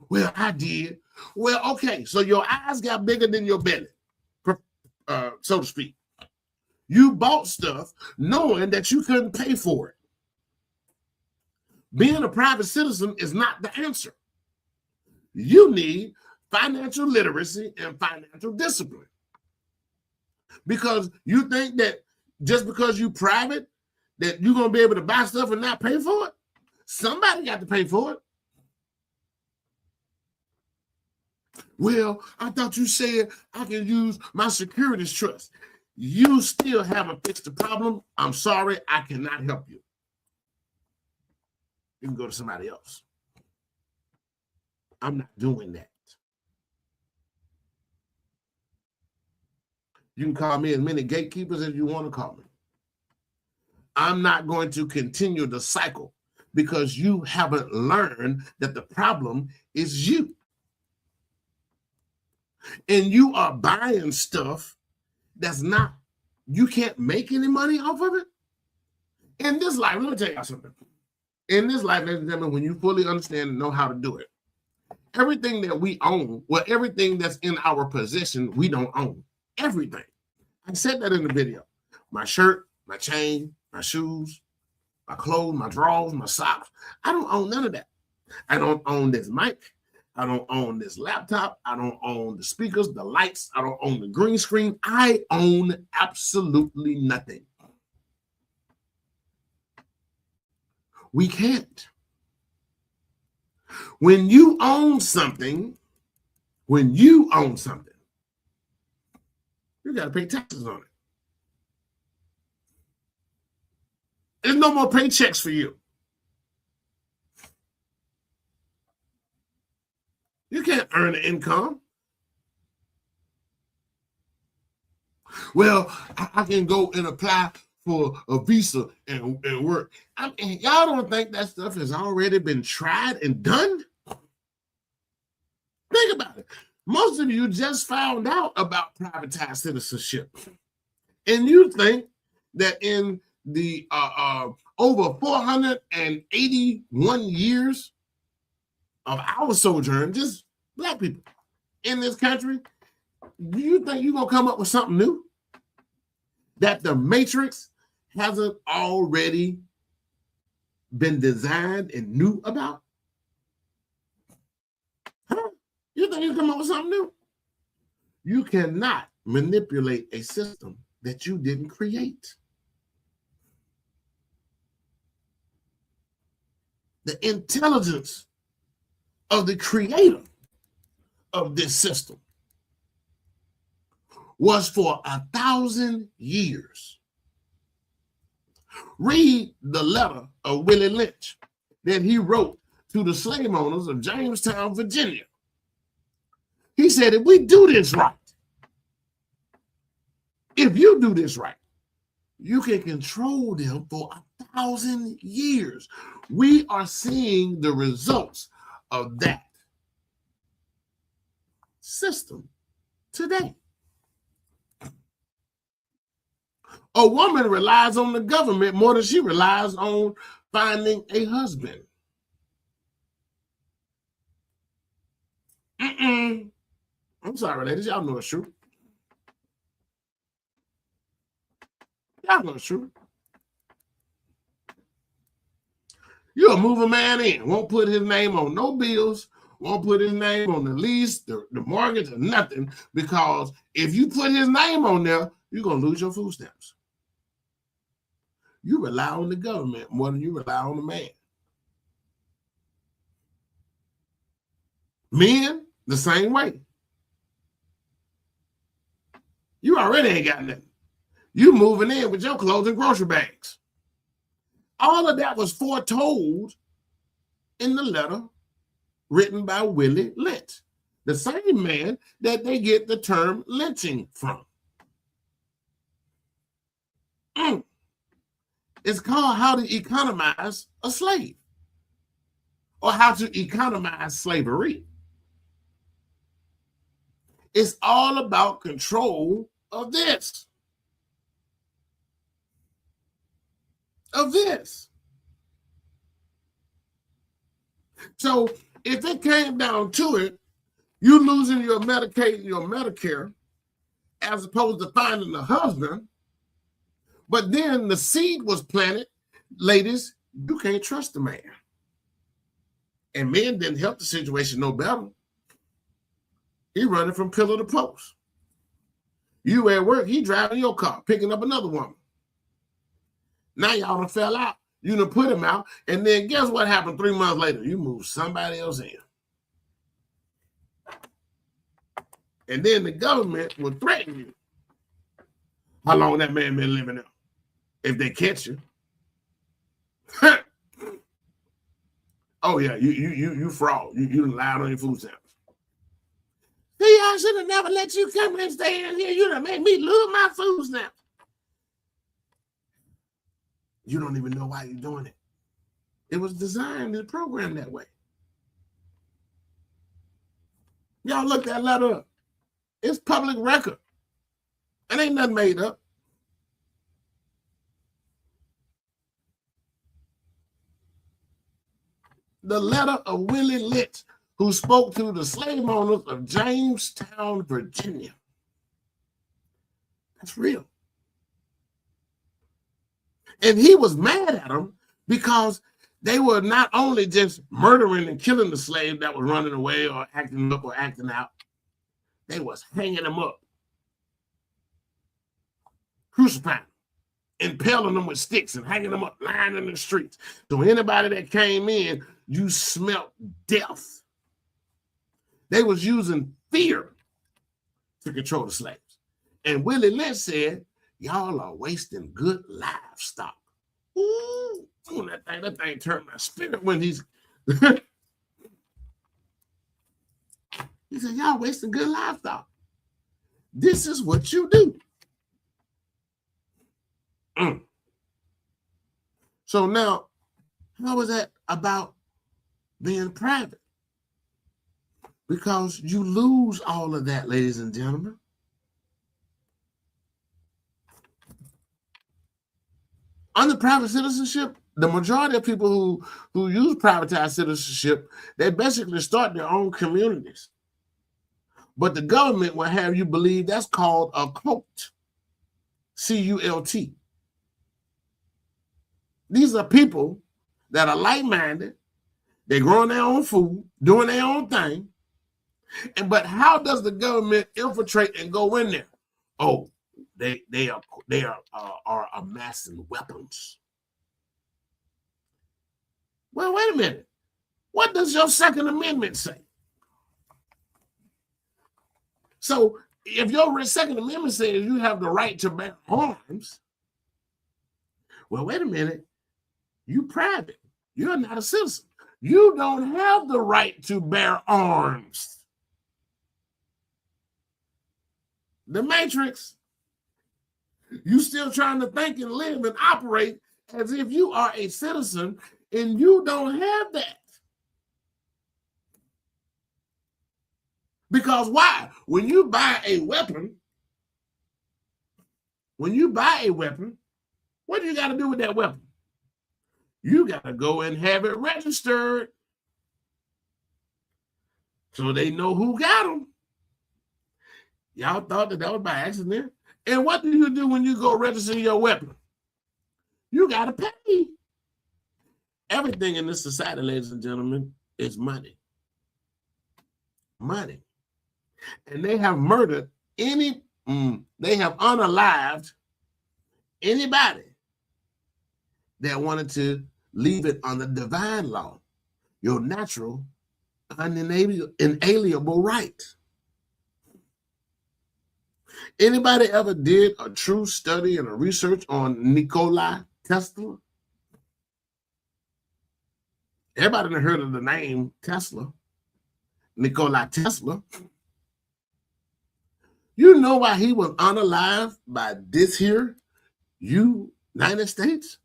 Well, I did. Well, okay. So your eyes got bigger than your belly, so to speak. You bought stuff knowing that you couldn't pay for it. Being a private citizen is not the answer. You need financial literacy and financial discipline. Because you think that just because you're private, that you're going to be able to buy stuff and not pay for it? Somebody got to pay for it. Well, I thought you said I can use my securities trust. You still haven't fixed the problem. I'm sorry, I cannot help you. You can go to somebody else. I'm not doing that. You can call me as many gatekeepers as you want to call me. I'm not going to continue the cycle because you haven't learned that the problem is you. And you are buying stuff that's not, you can't make any money off of it. In this life, let me tell you something. In this life, ladies and gentlemen, when you fully understand and know how to do it, everything that we own, well, everything that's in our possession, we don't own. Everything. I said that in the video. My shirt, my chain, my shoes, my clothes, my drawers, my socks. I don't own none of that. I don't own this mic. I don't own this laptop. I don't own the speakers, the lights. I don't own the green screen. I own absolutely nothing. We can't. When you own something, you got to pay taxes on it. There's no more paychecks for you. You can't earn an income. Well, I can go and apply for a visa and work. I mean, y'all don't think that stuff has already been tried and done? Think about it. Most of you just found out about privatized citizenship. And you think that in the over 481 years of our sojourn, just Black people in this country, do you think you're going to come up with something new that the Matrix hasn't already been designed and knew about? Huh? You think you come up with something new? You cannot manipulate a system that you didn't create. The intelligence of the creator of this system was for 1,000 years. Read the letter of Willie Lynch that he wrote to the slave owners of Jamestown, Virginia. He said, if we do this right, if you do this right, you can control them for 1,000 years. We are seeing the results of that system today. A woman relies on the government more than she relies on finding a husband. I'm sorry, ladies. Y'all know it's true. Y'all know it's true. You'll move a man in, won't put his name on no bills, won't put his name on the lease, the mortgage, or nothing, because if you put his name on there, you're going to lose your food stamps. You rely on the government more than you rely on the man. Men, the same way. You already ain't got nothing. You moving in with your clothes and grocery bags. All of that was foretold in the letter written by Willie Lynch, the same man that they get the term lynching from. It's called How to Economize a Slave, or How to Economize Slavery. It's all about control of this. So if it came down to it, you losing your Medicaid, your Medicare, as opposed to finding a husband, but then the seed was planted, ladies, you can't trust the man. And men didn't help the situation no better. He running from pillar to post. You at work, he driving your car, picking up another woman. Now y'all done fell out. You done put him out, and then guess what happened 3 months later? You moved somebody else in. And then the government will threaten you. How long that man been living there? If they catch you. Oh yeah, you fraud. You lied on your food stamps. See, I should have never let you come and stay in here. You done made me lose my food stamps. You don't even know why you're doing it. It was designed and programmed that way. Y'all look that letter up. It's public record. It ain't nothing made up. The letter of Willie Lynch, who spoke to the slave owners of Jamestown, Virginia. That's real. And he was mad at them because they were not only just murdering and killing the slave that was running away or acting up or acting out, they was hanging them up, crucifying them, impaling them with sticks and hanging them up, lying in the streets. So anybody that came in, you smelt death. They was using fear to control the slaves. And Willie Lynch said, y'all are wasting good livestock. Ooh, that thing turned my spirit when he said, y'all wasting good livestock. This is what you do. So now, how is that about being private? Because you lose all of that, ladies and gentlemen. Under private citizenship, the majority of people who use privatized citizenship, they basically start their own communities. But the government will have you believe that's called a cult. C-U-L-T. These are people that are like-minded. They're growing their own food, doing their own thing. But how does the government infiltrate and go in there? Oh, they are amassing weapons. Well, wait a minute. What does your Second Amendment say? So if your Second Amendment says you have the right to bear arms, well, wait a minute. You private. You're not a citizen. You don't have the right to bear arms. The Matrix. You still trying to think and live and operate as if you are a citizen, and you don't have that. Because why? When you buy a weapon, what do you got to do with that weapon? You got to go and have it registered so they know who got them. Y'all thought that was by accident. And what do you do when you go register your weapon? You got to pay. Everything in this society, ladies and gentlemen, is money. Money. And they have murdered they have unalived anybody that wanted to leave it on the divine law, your natural, inalienable right. Anybody ever did a true study and a research on Nikola Tesla? Everybody done heard of the name Tesla, Nikola Tesla. You know why he was unalived by this here United States?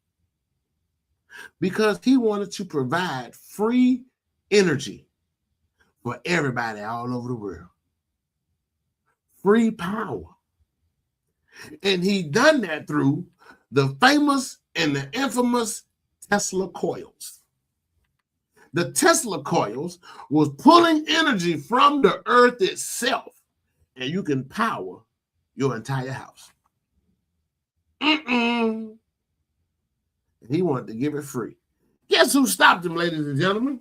Because he wanted to provide free energy for everybody all over the world. Free power. And he done that through the famous and the infamous Tesla coils. The Tesla coils was pulling energy from the earth itself, and you can power your entire house. And he wanted to give it free. Guess who stopped him, ladies and gentlemen?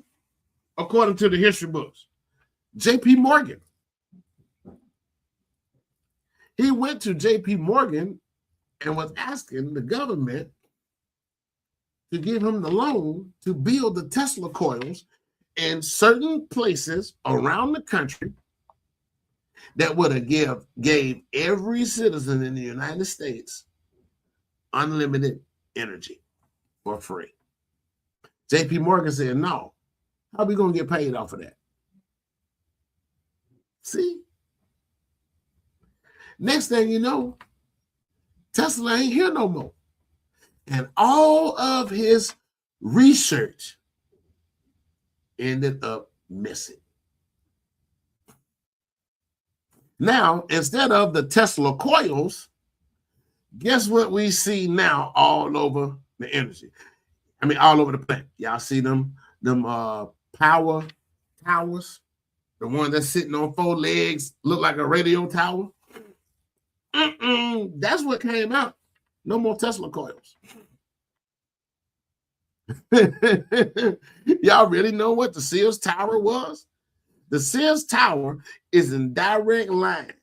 According to the history books, J.P. Morgan. He went to J.P. Morgan and was asking the government to give him the loan to build the Tesla coils in certain places around the country that would have gave every citizen in the United States unlimited energy for free. J.P. Morgan said, no. How are we going to get paid off of that? See? Next thing you know, Tesla ain't here no more. And all of his research ended up missing. Now, instead of the Tesla coils, guess what we see now all over the energy? I mean, all over the planet. Y'all see them power towers? The one that's sitting on 4 legs, look like a radio tower? That's what came out. No more Tesla coils. Y'all really know what the Sears Tower was? The Sears Tower is in direct line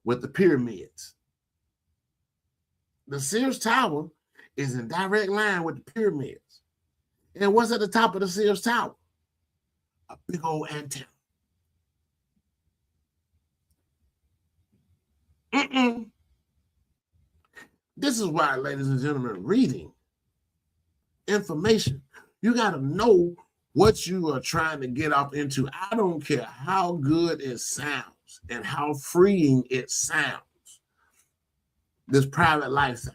with the pyramids. The Sears Tower is in direct line with the pyramids. And what's at the top of the Sears Tower? A big old antenna. This is why, ladies and gentlemen, reading information, you got to know what you are trying to get off into. I don't care how good it sounds and how freeing it sounds, this private lifestyle.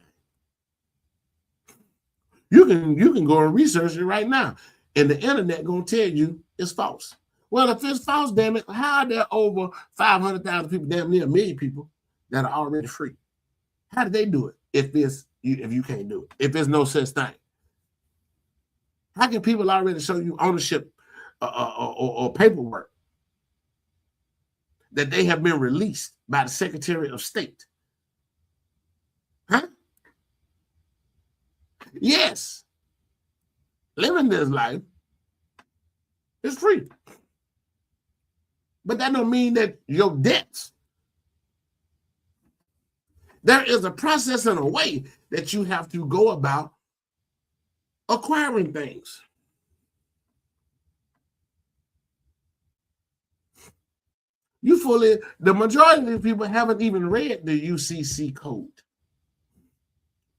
You can go and research it right now, and the internet gonna tell you it's false. Well, if it's false, damn it, how are there over 500,000 people, damn near 1 million people that are already free? How did they do it if you can't do it? If there's no such thing, how can people already show you ownership or paperwork that they have been released by the Secretary of State? Huh? Yes. Living this life is free. But that don't mean that your debts. There is a process and a way that you have to go about acquiring things. The majority of people haven't even read the UCC code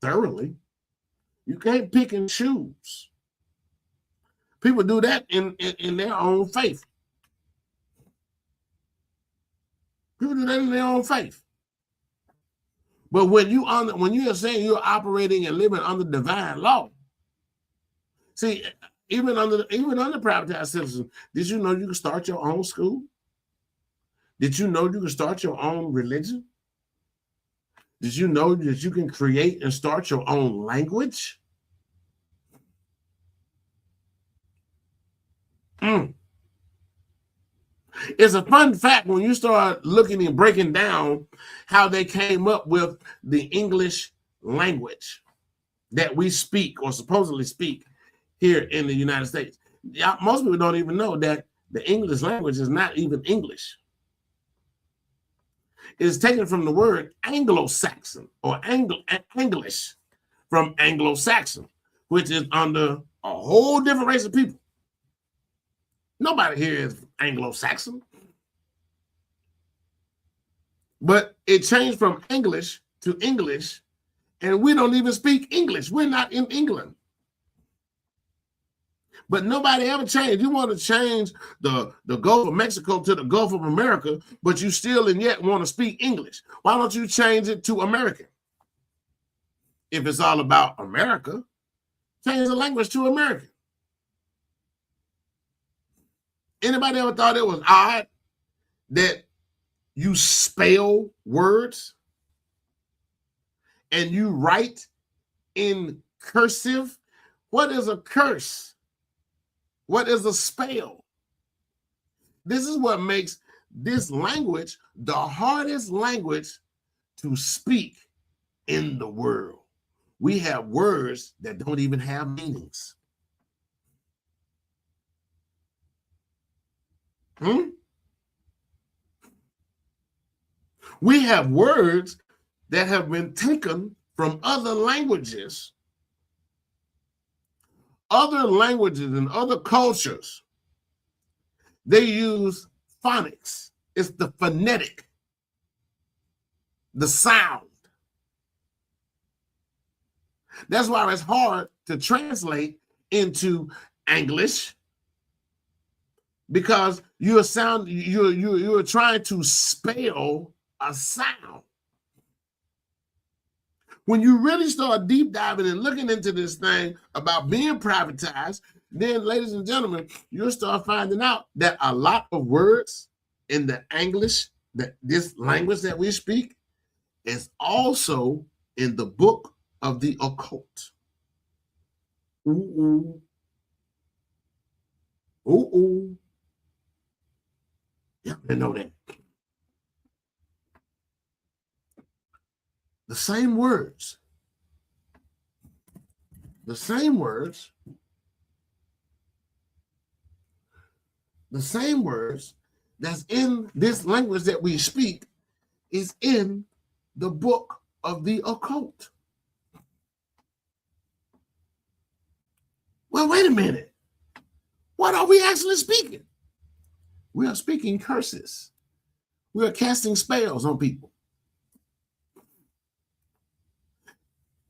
thoroughly. You can't pick and choose. People do that in their own faith. People do that in their own faith. But when you are saying you're operating and living under divine law, see, even under privatized citizens, did you know you can start your own school? Did you know you can start your own religion? Did you know that you can create and start your own language? It's a fun fact when you start looking and breaking down how they came up with the English language that we speak or supposedly speak here in the United States. Most people don't even know that the English language is not even English. It is taken from the word Anglo-Saxon or English from Anglo-Saxon, which is under a whole different race of people. Nobody here is Anglo-Saxon. But it changed from English to English, and we don't even speak English. We're not in England. But nobody ever changed. You want to change the Gulf of Mexico to the Gulf of America, but you still and yet want to speak English. Why don't you change it to American? If it's all about America, change the language to American. Anybody ever thought it was odd that you spell words and you write in cursive? What is a curse? What is a spell? This is what makes this language the hardest language to speak in the world. We have words that don't even have meanings. We have words that have been taken from other languages. Other languages and other cultures, they use phonics. It's the phonetic, the sound. That's why it's hard to translate into English, because you're trying to spell a sound. When you really start deep diving and looking into this thing about being privatized, then, ladies and gentlemen, you'll start finding out that a lot of words in the English, that this language that we speak, is also in the book of the occult. Ooh. Yeah, I know that. The same words that's in this language that we speak is in the book of the occult. Well, wait a minute. What are we actually speaking? We are speaking curses. We are casting spells on people.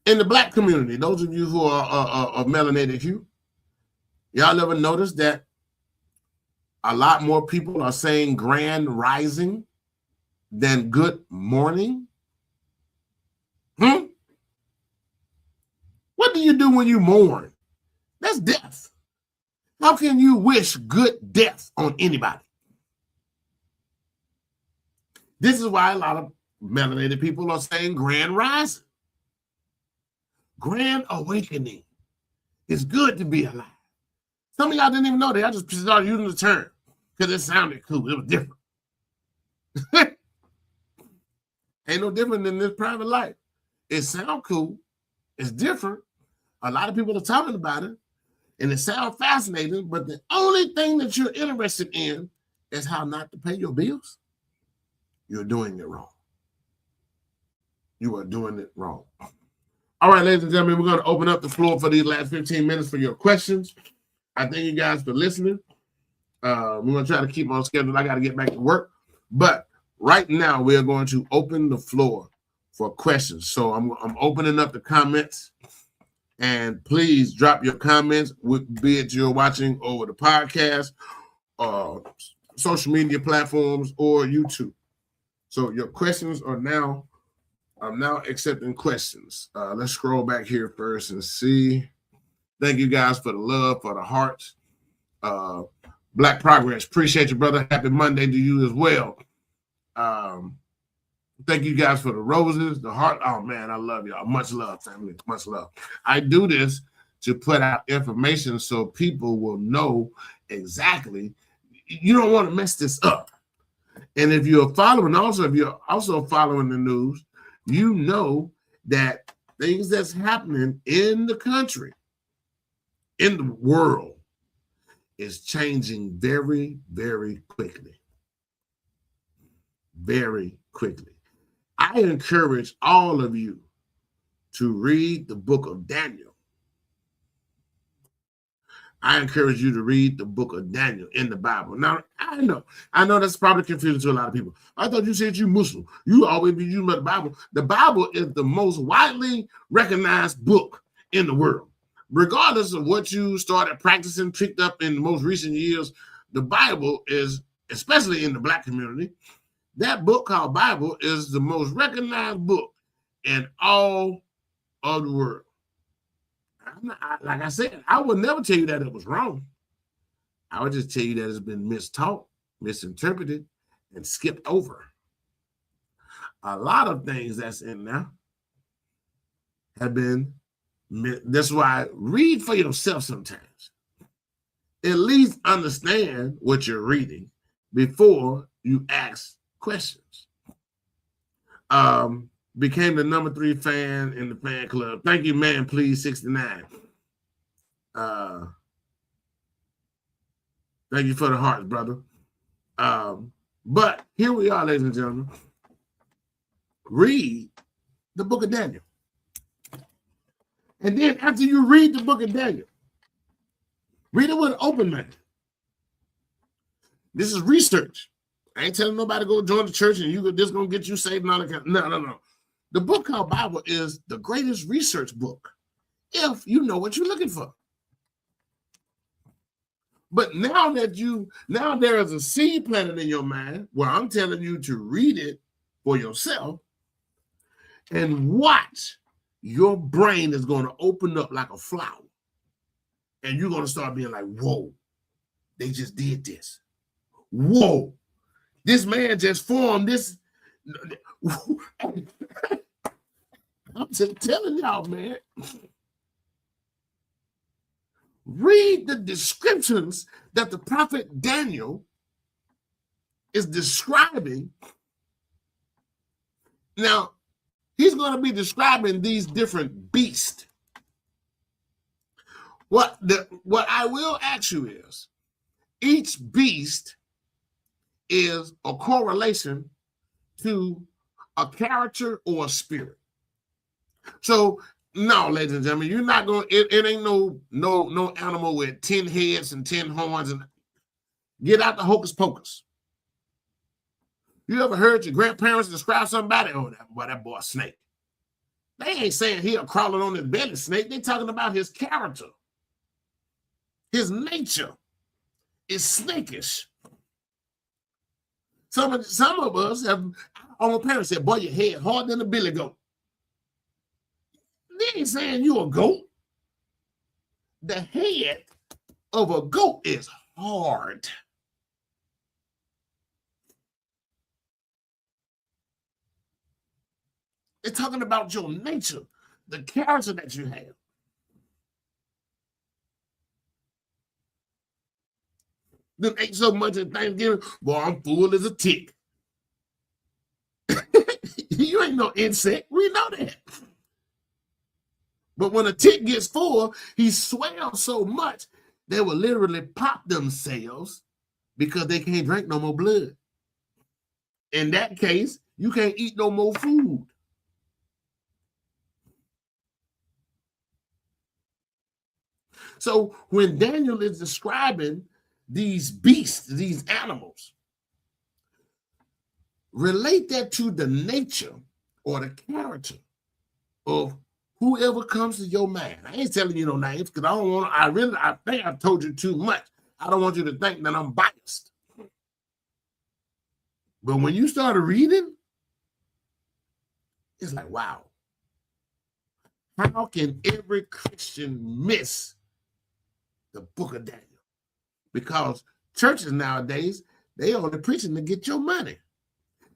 In the Black community, those of you who are of melanated hue, y'all ever notice that a lot more people are saying grand rising than good morning? What do you do when you mourn? That's death. How can you wish good death on anybody? This is why a lot of melanated people are saying grand rising. Grand awakening. It's good to be alive. Some of y'all didn't even know that. I just started using the term because it sounded cool. It was different. Ain't no different than this private life. It sounds cool. It's different. A lot of people are talking about it, and it sounds fascinating, but the only thing that you're interested in is how not to pay your bills. You're doing it wrong. You are doing it wrong. All right, ladies and gentlemen, we're going to open up the floor for these last 15 minutes for your questions. I thank you guys for listening. We're going to try to keep on schedule. I got to get back to work. But right now, we're going to open the floor for questions. So I'm opening up the comments. And please drop your comments, be it you're watching over the podcast, social media platforms, or YouTube. So your questions are now, I'm now accepting questions. Let's scroll back here first and see. Thank you guys for the love, for the hearts. Black Progress, appreciate you, brother. Happy Monday to you as well. Thank you guys for the roses, the heart. Oh, man, I love y'all. Much love, family. Much love. I do this to put out information so people will know exactly. You don't want to mess this up. And if you're following, if you're also following the news, you know that things that's happening in the country, in the world, is changing very, very quickly. Very quickly. I encourage all of you to read the book of Daniel. I encourage you to read the book of Daniel in the Bible. Now, I know that's probably confusing to a lot of people. I thought you said you Muslim. You always be using the Bible. The Bible is the most widely recognized book in the world. Regardless of what you started practicing, picked up in the most recent years, the Bible is, especially in the Black community, that book called Bible is the most recognized book in all of the world. Like I said, I would never tell you that it was wrong. I would just tell you that it's been mistaught, misinterpreted, and skipped over. A lot of things that's in there have been. That's why read for yourself sometimes. At least understand what you're reading before you ask questions. Became the number 3 fan in the fan club. Thank you, man. Please, 69. Thank you for the hearts, brother. But here we are, ladies and gentlemen. Read the book of Daniel. And then after you read the book of Daniel, read it with an open mind. This is research. I ain't telling nobody to go join the church and this going to get you saved and all that kind of, no. The book called Bible is the greatest research book if you know what you're looking for. But now there is a seed planted in your mind where I'm telling you to read it for yourself and watch. Your brain is going to open up like a flower. And you're going to start being like, whoa, they just did this. Whoa, this man just formed this. I'm just telling y'all, man. Read the descriptions that the prophet Daniel is describing. Now, he's going to be describing these different beasts. What I will ask you is, each beast is a correlation to a character or a spirit. So, no, ladies and gentlemen, you're not going. It ain't no animal with 10 heads and 10 horns. And get out the hocus pocus. You ever heard your grandparents describe somebody? Oh, that boy a snake. They ain't saying he crawling on his belly snake. They talking about his character. His nature is snakish. Some of us have, our parents said, boy, your head harder than a billy goat. They ain't saying you a goat. The head of a goat is hard. They're talking about your nature, the character that you have. Then ate so much at Thanksgiving, boy, I'm full as a tick. You ain't no insect. We know that. But when a tick gets full, he swells so much, they will literally pop themselves because they can't drink no more blood. In that case, you can't eat no more food. So when Daniel is describing these beasts, these animals, relate that to the nature or the character of whoever comes to your mind. I ain't telling you no names because I think I've told you too much. I don't want you to think that I'm biased. But when you started reading, it's like, wow. How can every Christian miss the book of Daniel? Because churches nowadays, they only preaching to get your money.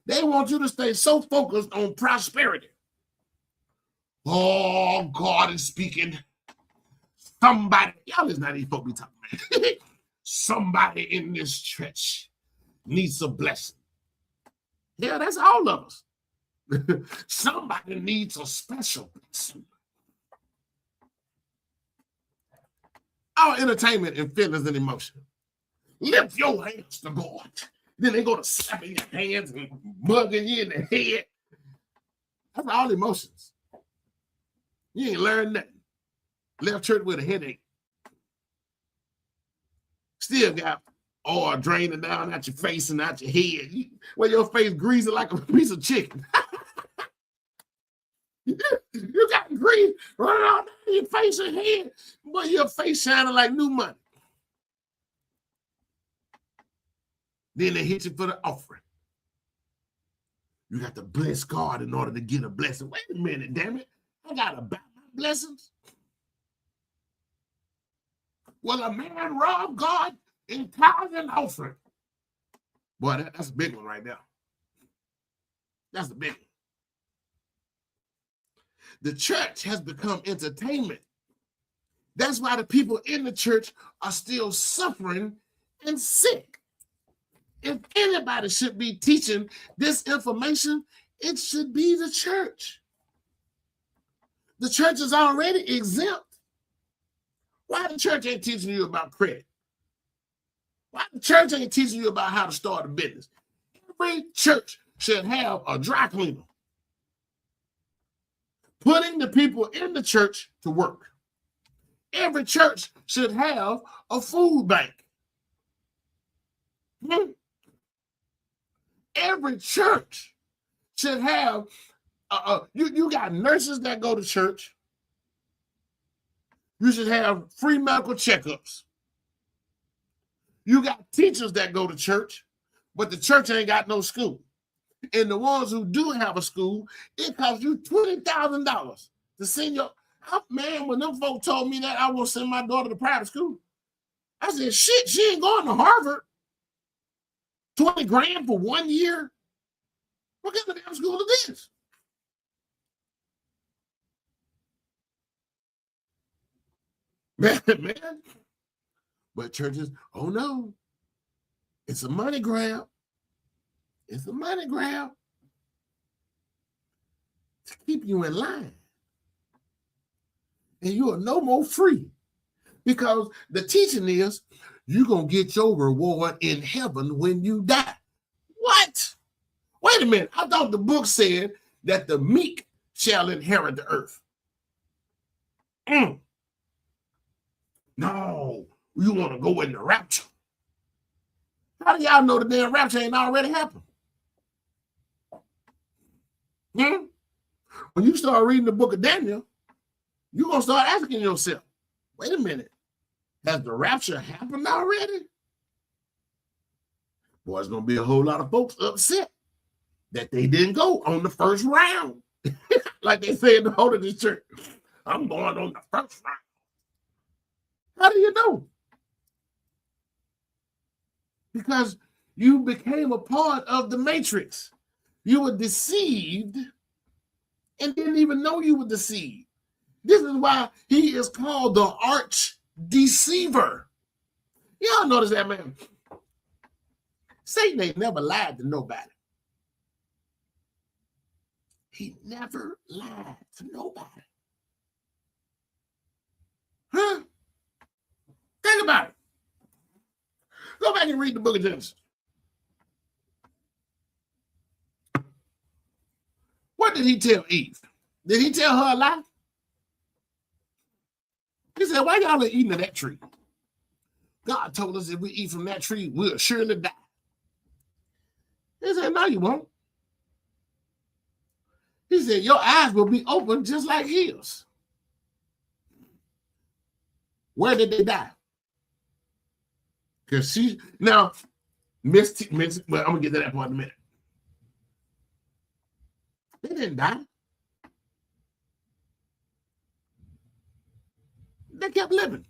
They want you to stay so focused on prosperity. Oh, God is speaking. Somebody, y'all is not even supposed to be talking, man. Somebody in this church needs a blessing. Yeah, that's all of us. Somebody needs a special blessing. Our entertainment and feelings and emotion. Lift your hands to God. Then they go to slapping your hands and mugging you in the head. That's all emotions. You ain't learned nothing. Left church with a headache. still got oil draining down out your face and out your head. Well, your face greasy like a piece of chicken. You got grease running all down your face and head, but your face shining like new money. Then they hit you for the offering. You got to bless God in order to get a blessing. Wait a minute, damn it. I got to buy my blessings. Will a man rob God in tithe and offering? Boy, that's a big one right now. That's a big one. The church has become entertainment. That's why the people in the church are still suffering and sick. If anybody should be teaching this information, it should be the church. The church is already exempt. Why the church ain't teaching you about credit? Why the church ain't teaching you about how to start a business? Every church should have a dry cleaner, putting the people in the church to work. Every church should have a food bank. Every church should have, you got nurses that go to church. You should have free medical checkups. You got teachers that go to church, but the church ain't got no school. And the ones who do have a school, it costs you $20,000 to send your, man, when them folks told me that I want to send my daughter to private school, I said, shit, she ain't going to Harvard. 20 grand for 1 year? What kind of damn school is this? Man. But churches, oh no, it's a money grab. It's a money grab to keep you in line. And you are no more free, because the teaching is you're going to get your reward in heaven when you die. What? Wait a minute. I thought the book said that the meek shall inherit the earth. No, you want to go in the rapture. How do y'all know the damn rapture ain't already happened? When you start reading the book of Daniel, you're going to start asking yourself, wait a minute, has the rapture happened already? Boy, there's going to be a whole lot of folks upset that they didn't go on the first round. Like they say in the Holiness Church, I'm going on the first round. How do you know? Because you became a part of the matrix. You were deceived and didn't even know you were deceived. This is why he is called the arch deceiver. Y'all notice that, man? Satan ain't never lied to nobody. He never lied to nobody. Huh? Think about it. Go back and read the book of Genesis. What did he tell Eve? Did he tell her a lie? He said, why y'all ain't eating of that tree? God told us if we eat from that tree, we'll surely die. He said, no, you won't. He said, your eyes will be open just like his. Where did they die? Because she, now, well, I'm going to get to that point in a minute. They didn't die. They kept living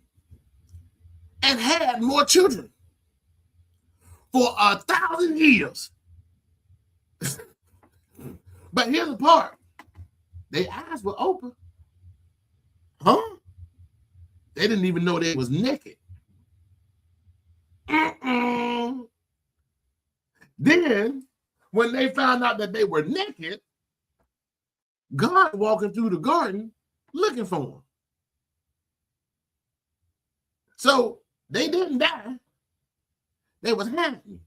and had more children for 1,000 years. But here's the part. Their eyes were open. Huh? They didn't even know they was naked. Then, when they found out that they were naked, God walking through the garden looking for them. So they didn't die. They was hiding.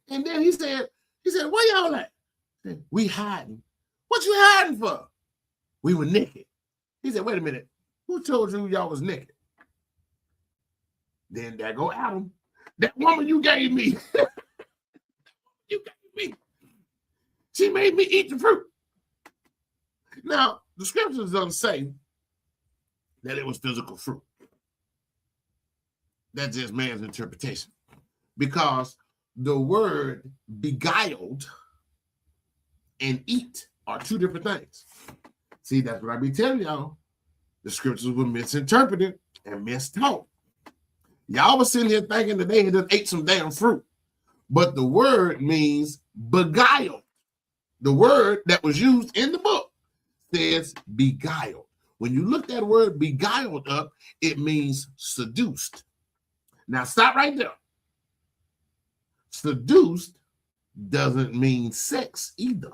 And then he said, where y'all at? Said, we hiding. What you hiding for? We were naked. He said, wait a minute. Who told you y'all was naked? Then there go Adam That woman you gave me, you gave me, she made me eat the fruit. Now, the scriptures doesn't say that it was physical fruit. That's just man's interpretation. Because the word beguiled and eat are two different things. See, that's what I be telling y'all. The scriptures were misinterpreted and mistaught. Y'all was sitting here thinking that they had just ate some damn fruit. But the word means beguiled. The word that was used in the book says beguiled. When you look that word beguiled up, it means seduced. Now stop right there. Seduced doesn't mean sex either.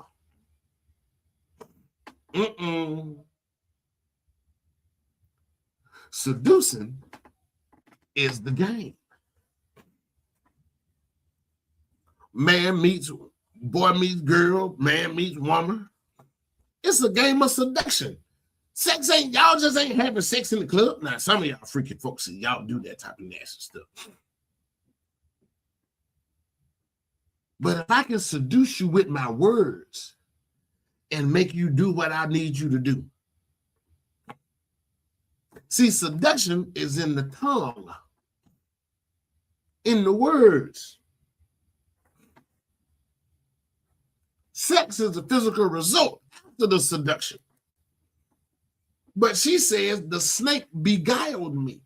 Seducing is the game. Man meets boy meets girl, man meets woman. It's a game of seduction. Sex ain't, y'all just ain't having sex in the club. Now, some of y'all freaking folks, y'all do that type of nasty stuff. But if I can seduce you with my words and make you do what I need you to do. See, seduction is in the tongue, in the words. Sex is a physical result after the seduction. But she says the snake beguiled me.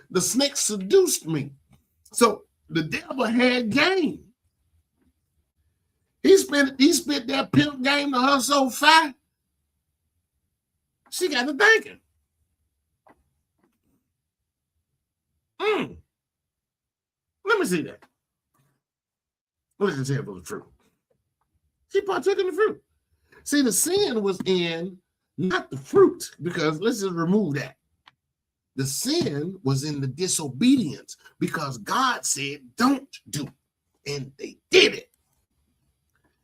The snake seduced me. So the devil had game. He spent that pimp game to her so far, she got to thinking. Let me see that. Let's just say it was the fruit. She partook in the fruit. See, the sin was in not the fruit, because let's just remove that. The sin was in the disobedience, because God said, don't do. And they did it.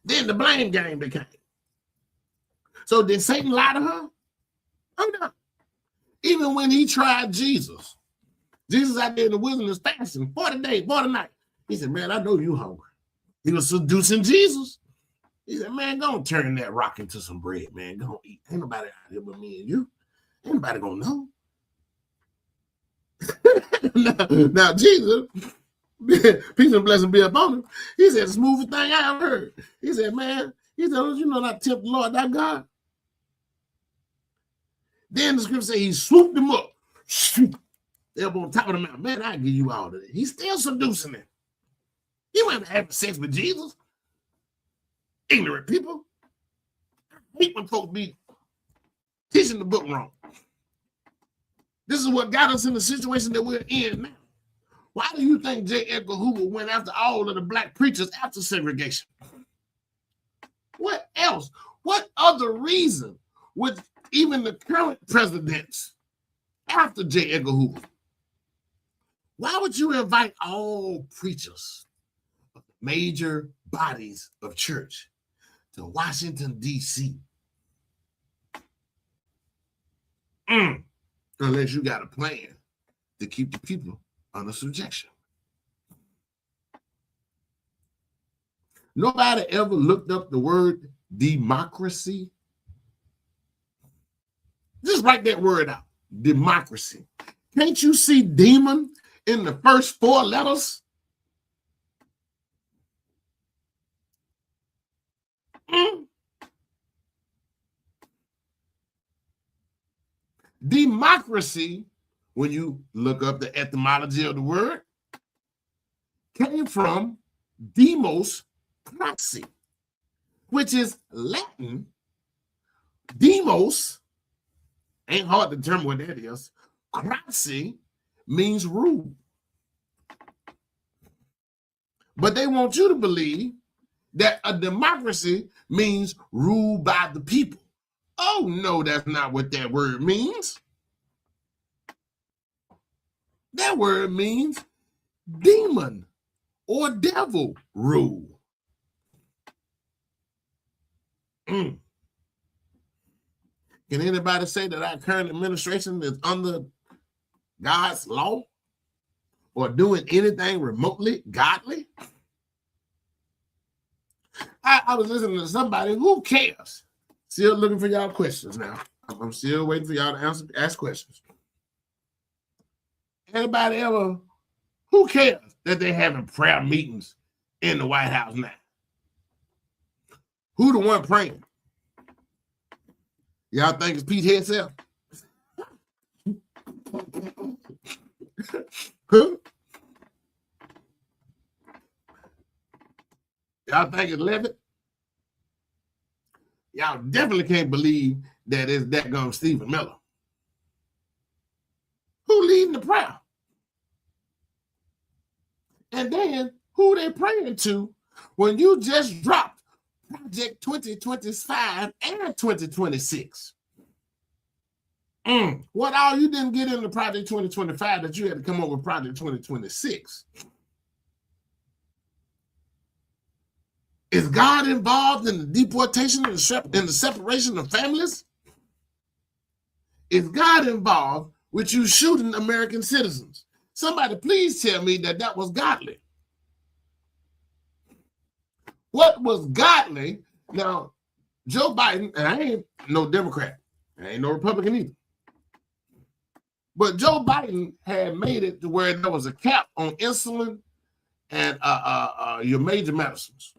Then the blame game became. So did Satan lie to her? Oh, no. Even when he tried Jesus out there in the wilderness fasting 40 days, 40 nights. He said, man, I know you hungry. He was seducing Jesus. He said, man, go and turn that rock into some bread, man. Go eat. Ain't nobody out here but me and you. Ain't nobody gonna know. now, Jesus, peace and blessing be upon him. He said, the smoothest thing I ever heard. He said, man, you know not tempt the Lord thy God. Then the scripture says he swooped him up. They're up on top of the mountain. Man, I give you all of it. He's still seducing him. He wasn't having sex with Jesus. Ignorant people. I hate when folks be teaching the book wrong. This is what got us in the situation that we're in now. Why do you think J. Edgar Hoover went after all of the black preachers after segregation? What else? What other reason would even the current presidents after J. Edgar Hoover? Why would you invite all preachers of major bodies of church to Washington, D.C.? Unless you got a plan to keep the people under subjection. Nobody ever looked up the word democracy. Just write that word out, democracy. Can't you see demon in the first four letters? Democracy, when you look up the etymology of the word, came from demos craxi, which is Latin. Demos, ain't hard to determine what that is. Craxi means rule. But they want you to believe that a democracy means rule by the people. Oh, no, that's not what that word means. That word means demon or devil rule. Can anybody say that our current administration is under God's law? or doing anything remotely godly? I was listening to somebody. Who cares? Still looking for y'all questions now. I'm still waiting for y'all to ask questions. Anybody ever, who cares that they're having prayer meetings in the White House now? Who the one praying? Y'all think it's Pete Hegseth? Huh? Y'all think it's Levitt? Y'all definitely can't believe that it's that gum Stephen Miller. Who leading the prayer? And then who they praying to when you just dropped Project 2025 and 2026? What all you didn't get into Project 2025 that you had to come up with Project 2026? Is God involved in the deportation and the separation of families? Is God involved with you shooting American citizens? Somebody please tell me that that was godly. What was godly? Now, Joe Biden, and I ain't no Democrat, I ain't no Republican either, but Joe Biden had made it to where there was a cap on insulin and your major medicines.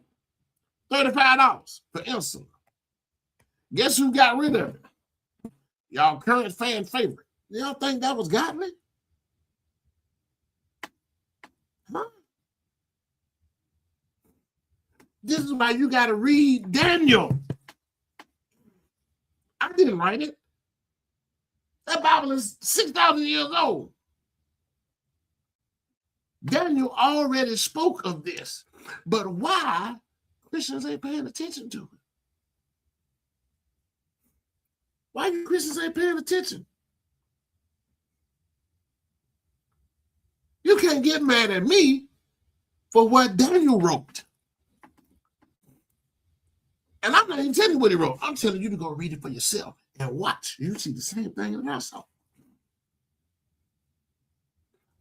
$35 for insulin. Guess who got rid of it? Y'all current fan favorite. Y'all think that was godly? Huh? This is why you got to read Daniel. I didn't write it. That Bible is 6,000 years old. Daniel already spoke of this. But why Christians ain't paying attention to it? Why you Christians ain't paying attention? You can't get mad at me for what Daniel wrote. And I'm not even telling you what he wrote. I'm telling you to go read it for yourself and watch. You see the same thing that I saw.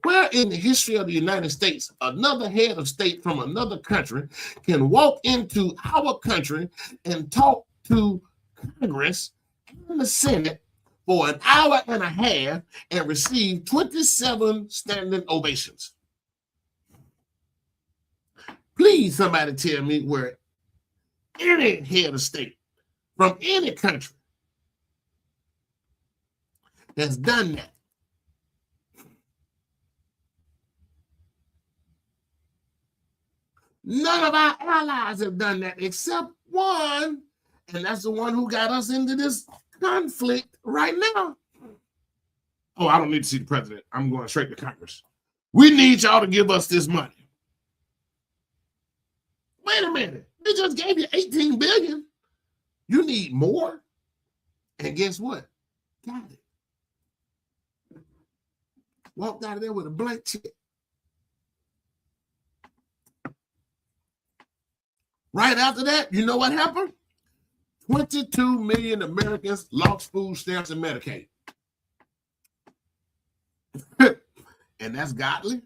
Where in the history of the United States, another head of state from another country can walk into our country and talk to Congress and the Senate for an hour and a half and receive 27 standing ovations? Please, somebody tell me where any head of state from any country has done that. None of our allies have done that except one, and that's the one who got us into this conflict right now. Oh, I don't need to see the president. I'm going straight to Congress. We need y'all to give us this money. Wait a minute. They just gave you $18 billion. You need more? And guess what? Got it. Walked out of there with a blank check. Right after that, you know what happened? 22 million Americans lost food stamps and Medicaid. And that's godly?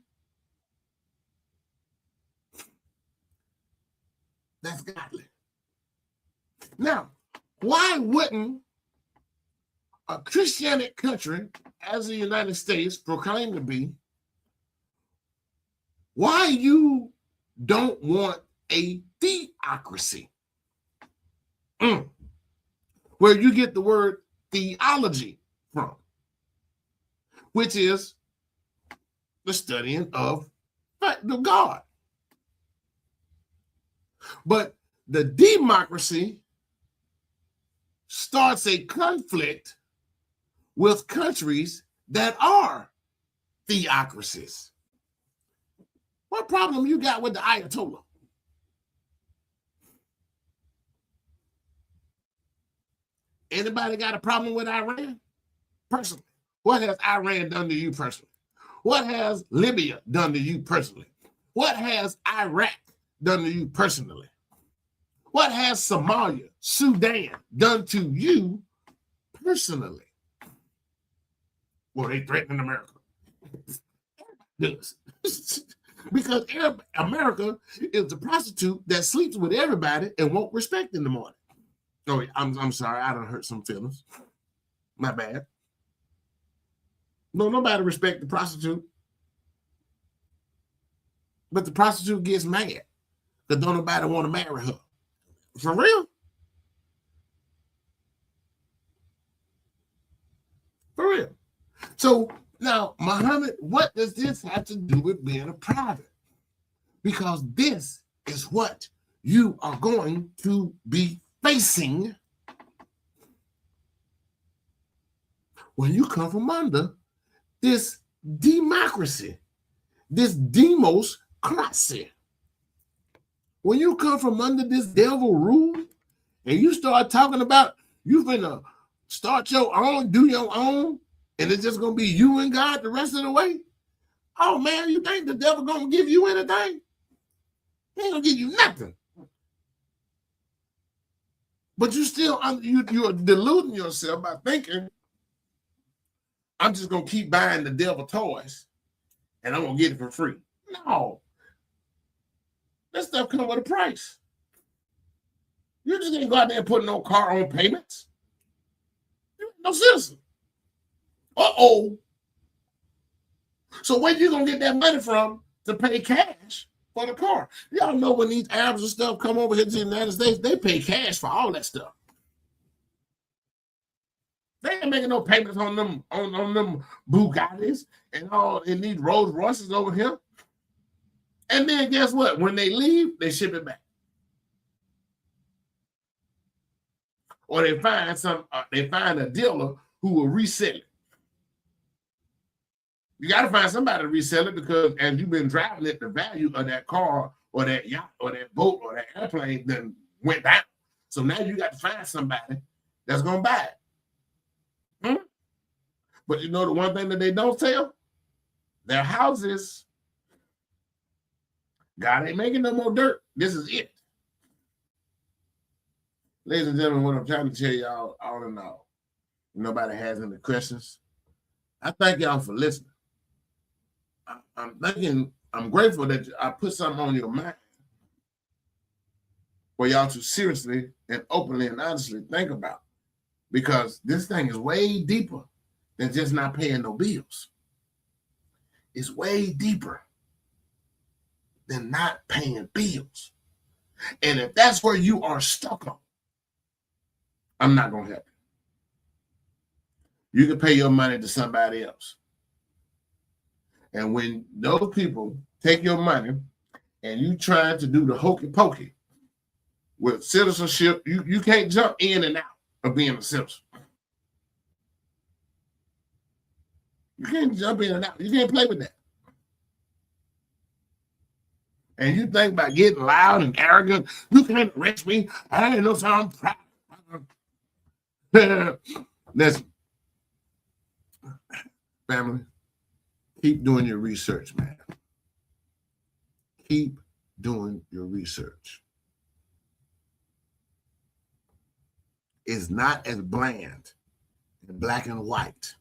That's godly. Now, why wouldn't a Christianic country, as the United States proclaim to be, why you don't want a theocracy? Where you get the word theology from, which is the studying of God. But the democracy starts a conflict with countries that are theocracies. What problem you got with the Ayatollah? Anybody got a problem with Iran? Personally. What has Iran done to you personally? What has Libya done to you personally? What has Iraq done to you personally? What has Somalia, Sudan done to you personally? Well, they threatening America. does. Because America is the prostitute that sleeps with everybody and won't respect in the morning. Oh, I'm sorry, I done hurt some feelings. My bad. No, nobody respect the prostitute. But the prostitute gets mad because don't nobody want to marry her. For real? For real. So now, Muhammad, what does this have to do with being a private? Because this is what you are going to be facing when you come from under this democracy, this democracy. When you come from under this devil rule and you start talking about you finna start your own, do your own, and it's just gonna be you and God the rest of the way. Oh man, you think the devil gonna give you anything? He ain't gonna give you nothing. But you still you're deluding yourself by thinking I'm just gonna keep buying the devil toys and I'm gonna get it for free. No, that stuff comes with a price. You just ain't go out there and put no car on payments. You're no citizen. Uh-oh. So where you gonna get that money from to pay cash for the car? Y'all know when these Arabs and stuff come over here to the United States, they pay cash for all that stuff. They ain't making no payments on them Bugattis and all in these Rolls Royces over here. And then guess what? When they leave, they ship it back. Or they find a dealer who will resell it. You got to find somebody to resell it because as you've been driving it, the value of that car or that yacht or that boat or that airplane then went down. So now you got to find somebody that's going to buy it. But you know the one thing that they don't tell? Their houses, God ain't making no more dirt. This is it. Ladies and gentlemen, what I'm trying to tell y'all, all in all, if nobody has any questions, I thank y'all for listening. I'm grateful that I put something on your mind for y'all to seriously and openly and honestly think about. Because this thing is way deeper than just not paying no bills. It's way deeper than not paying bills. And if that's where you are stuck on, I'm not going to help you. You can pay your money to somebody else. And when those people take your money and you trying to do the hokey pokey with citizenship, you can't jump in and out of being a citizen. You can't jump in and out. You can't play with that. And you think about getting loud and arrogant, you can't arrest me. I ain't no sound proud. Listen, family, keep doing your research, man. Keep doing your research. It's not as bland and black and white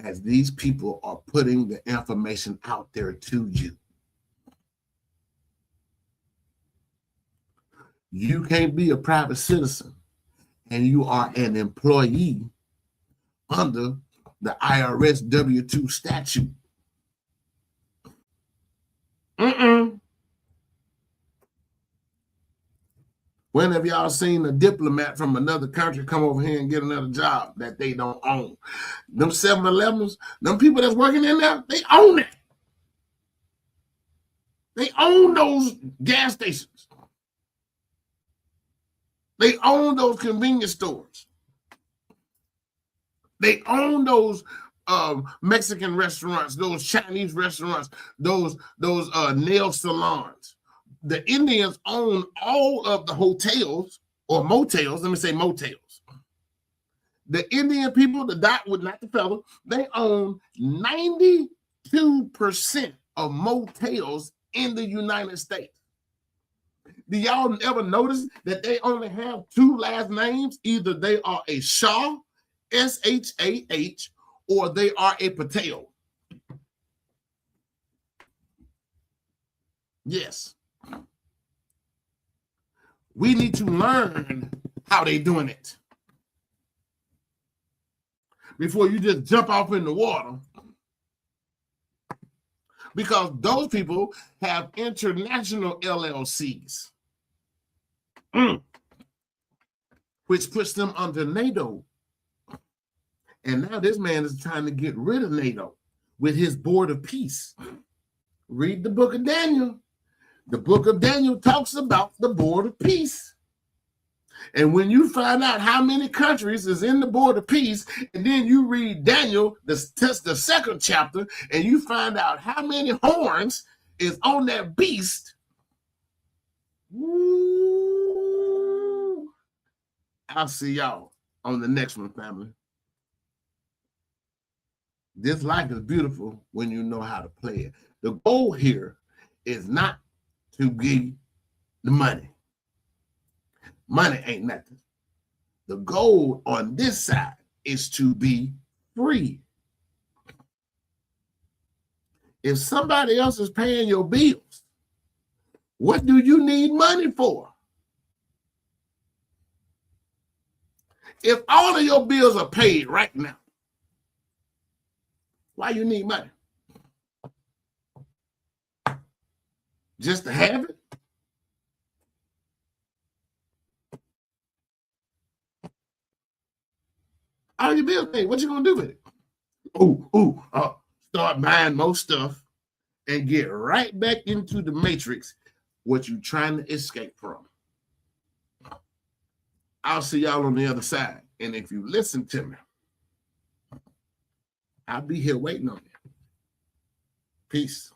as these people are putting the information out there to you. You can't be a private citizen and you are an employee under the IRS W-2 statute. When have y'all seen a diplomat from another country come over here and get another job that they don't own? Them 7-Elevens, them people that's working in there, they own it. They own those gas stations. They own those convenience stores. They own those Mexican restaurants, those Chinese restaurants, those nail salons. The Indians own all of the hotels or motels. Let me say motels. The Indian people, not the fellow, they own 92% of motels in the United States. Do y'all ever notice that they only have 2 last names? Either they are a Shah, S-H-A-H, or they are a Patel. Yes. We need to learn how they doing it before you just jump off in the water, because those people have international LLCs, which puts them under NATO. And now this man is trying to get rid of NATO with his board of peace. Read the book of Daniel. The book of Daniel talks about the board of peace. And when you find out how many countries is in the board of peace, and then you read Daniel, the second chapter, and you find out how many horns is on that beast, woo, I'll see y'all on the next one, family. This life is beautiful when you know how to play it. The goal here is not to be the money. Money ain't nothing. The goal on this side is to be free. If somebody else is paying your bills, what do you need money for? If all of your bills are paid right now, why you need money? Just to have it? All your bills paid. What you gonna do with it? Start buying more stuff and get right back into the matrix, what you trying to escape from. I'll see y'all on the other side. And if you listen to me, I'll be here waiting on you. Peace.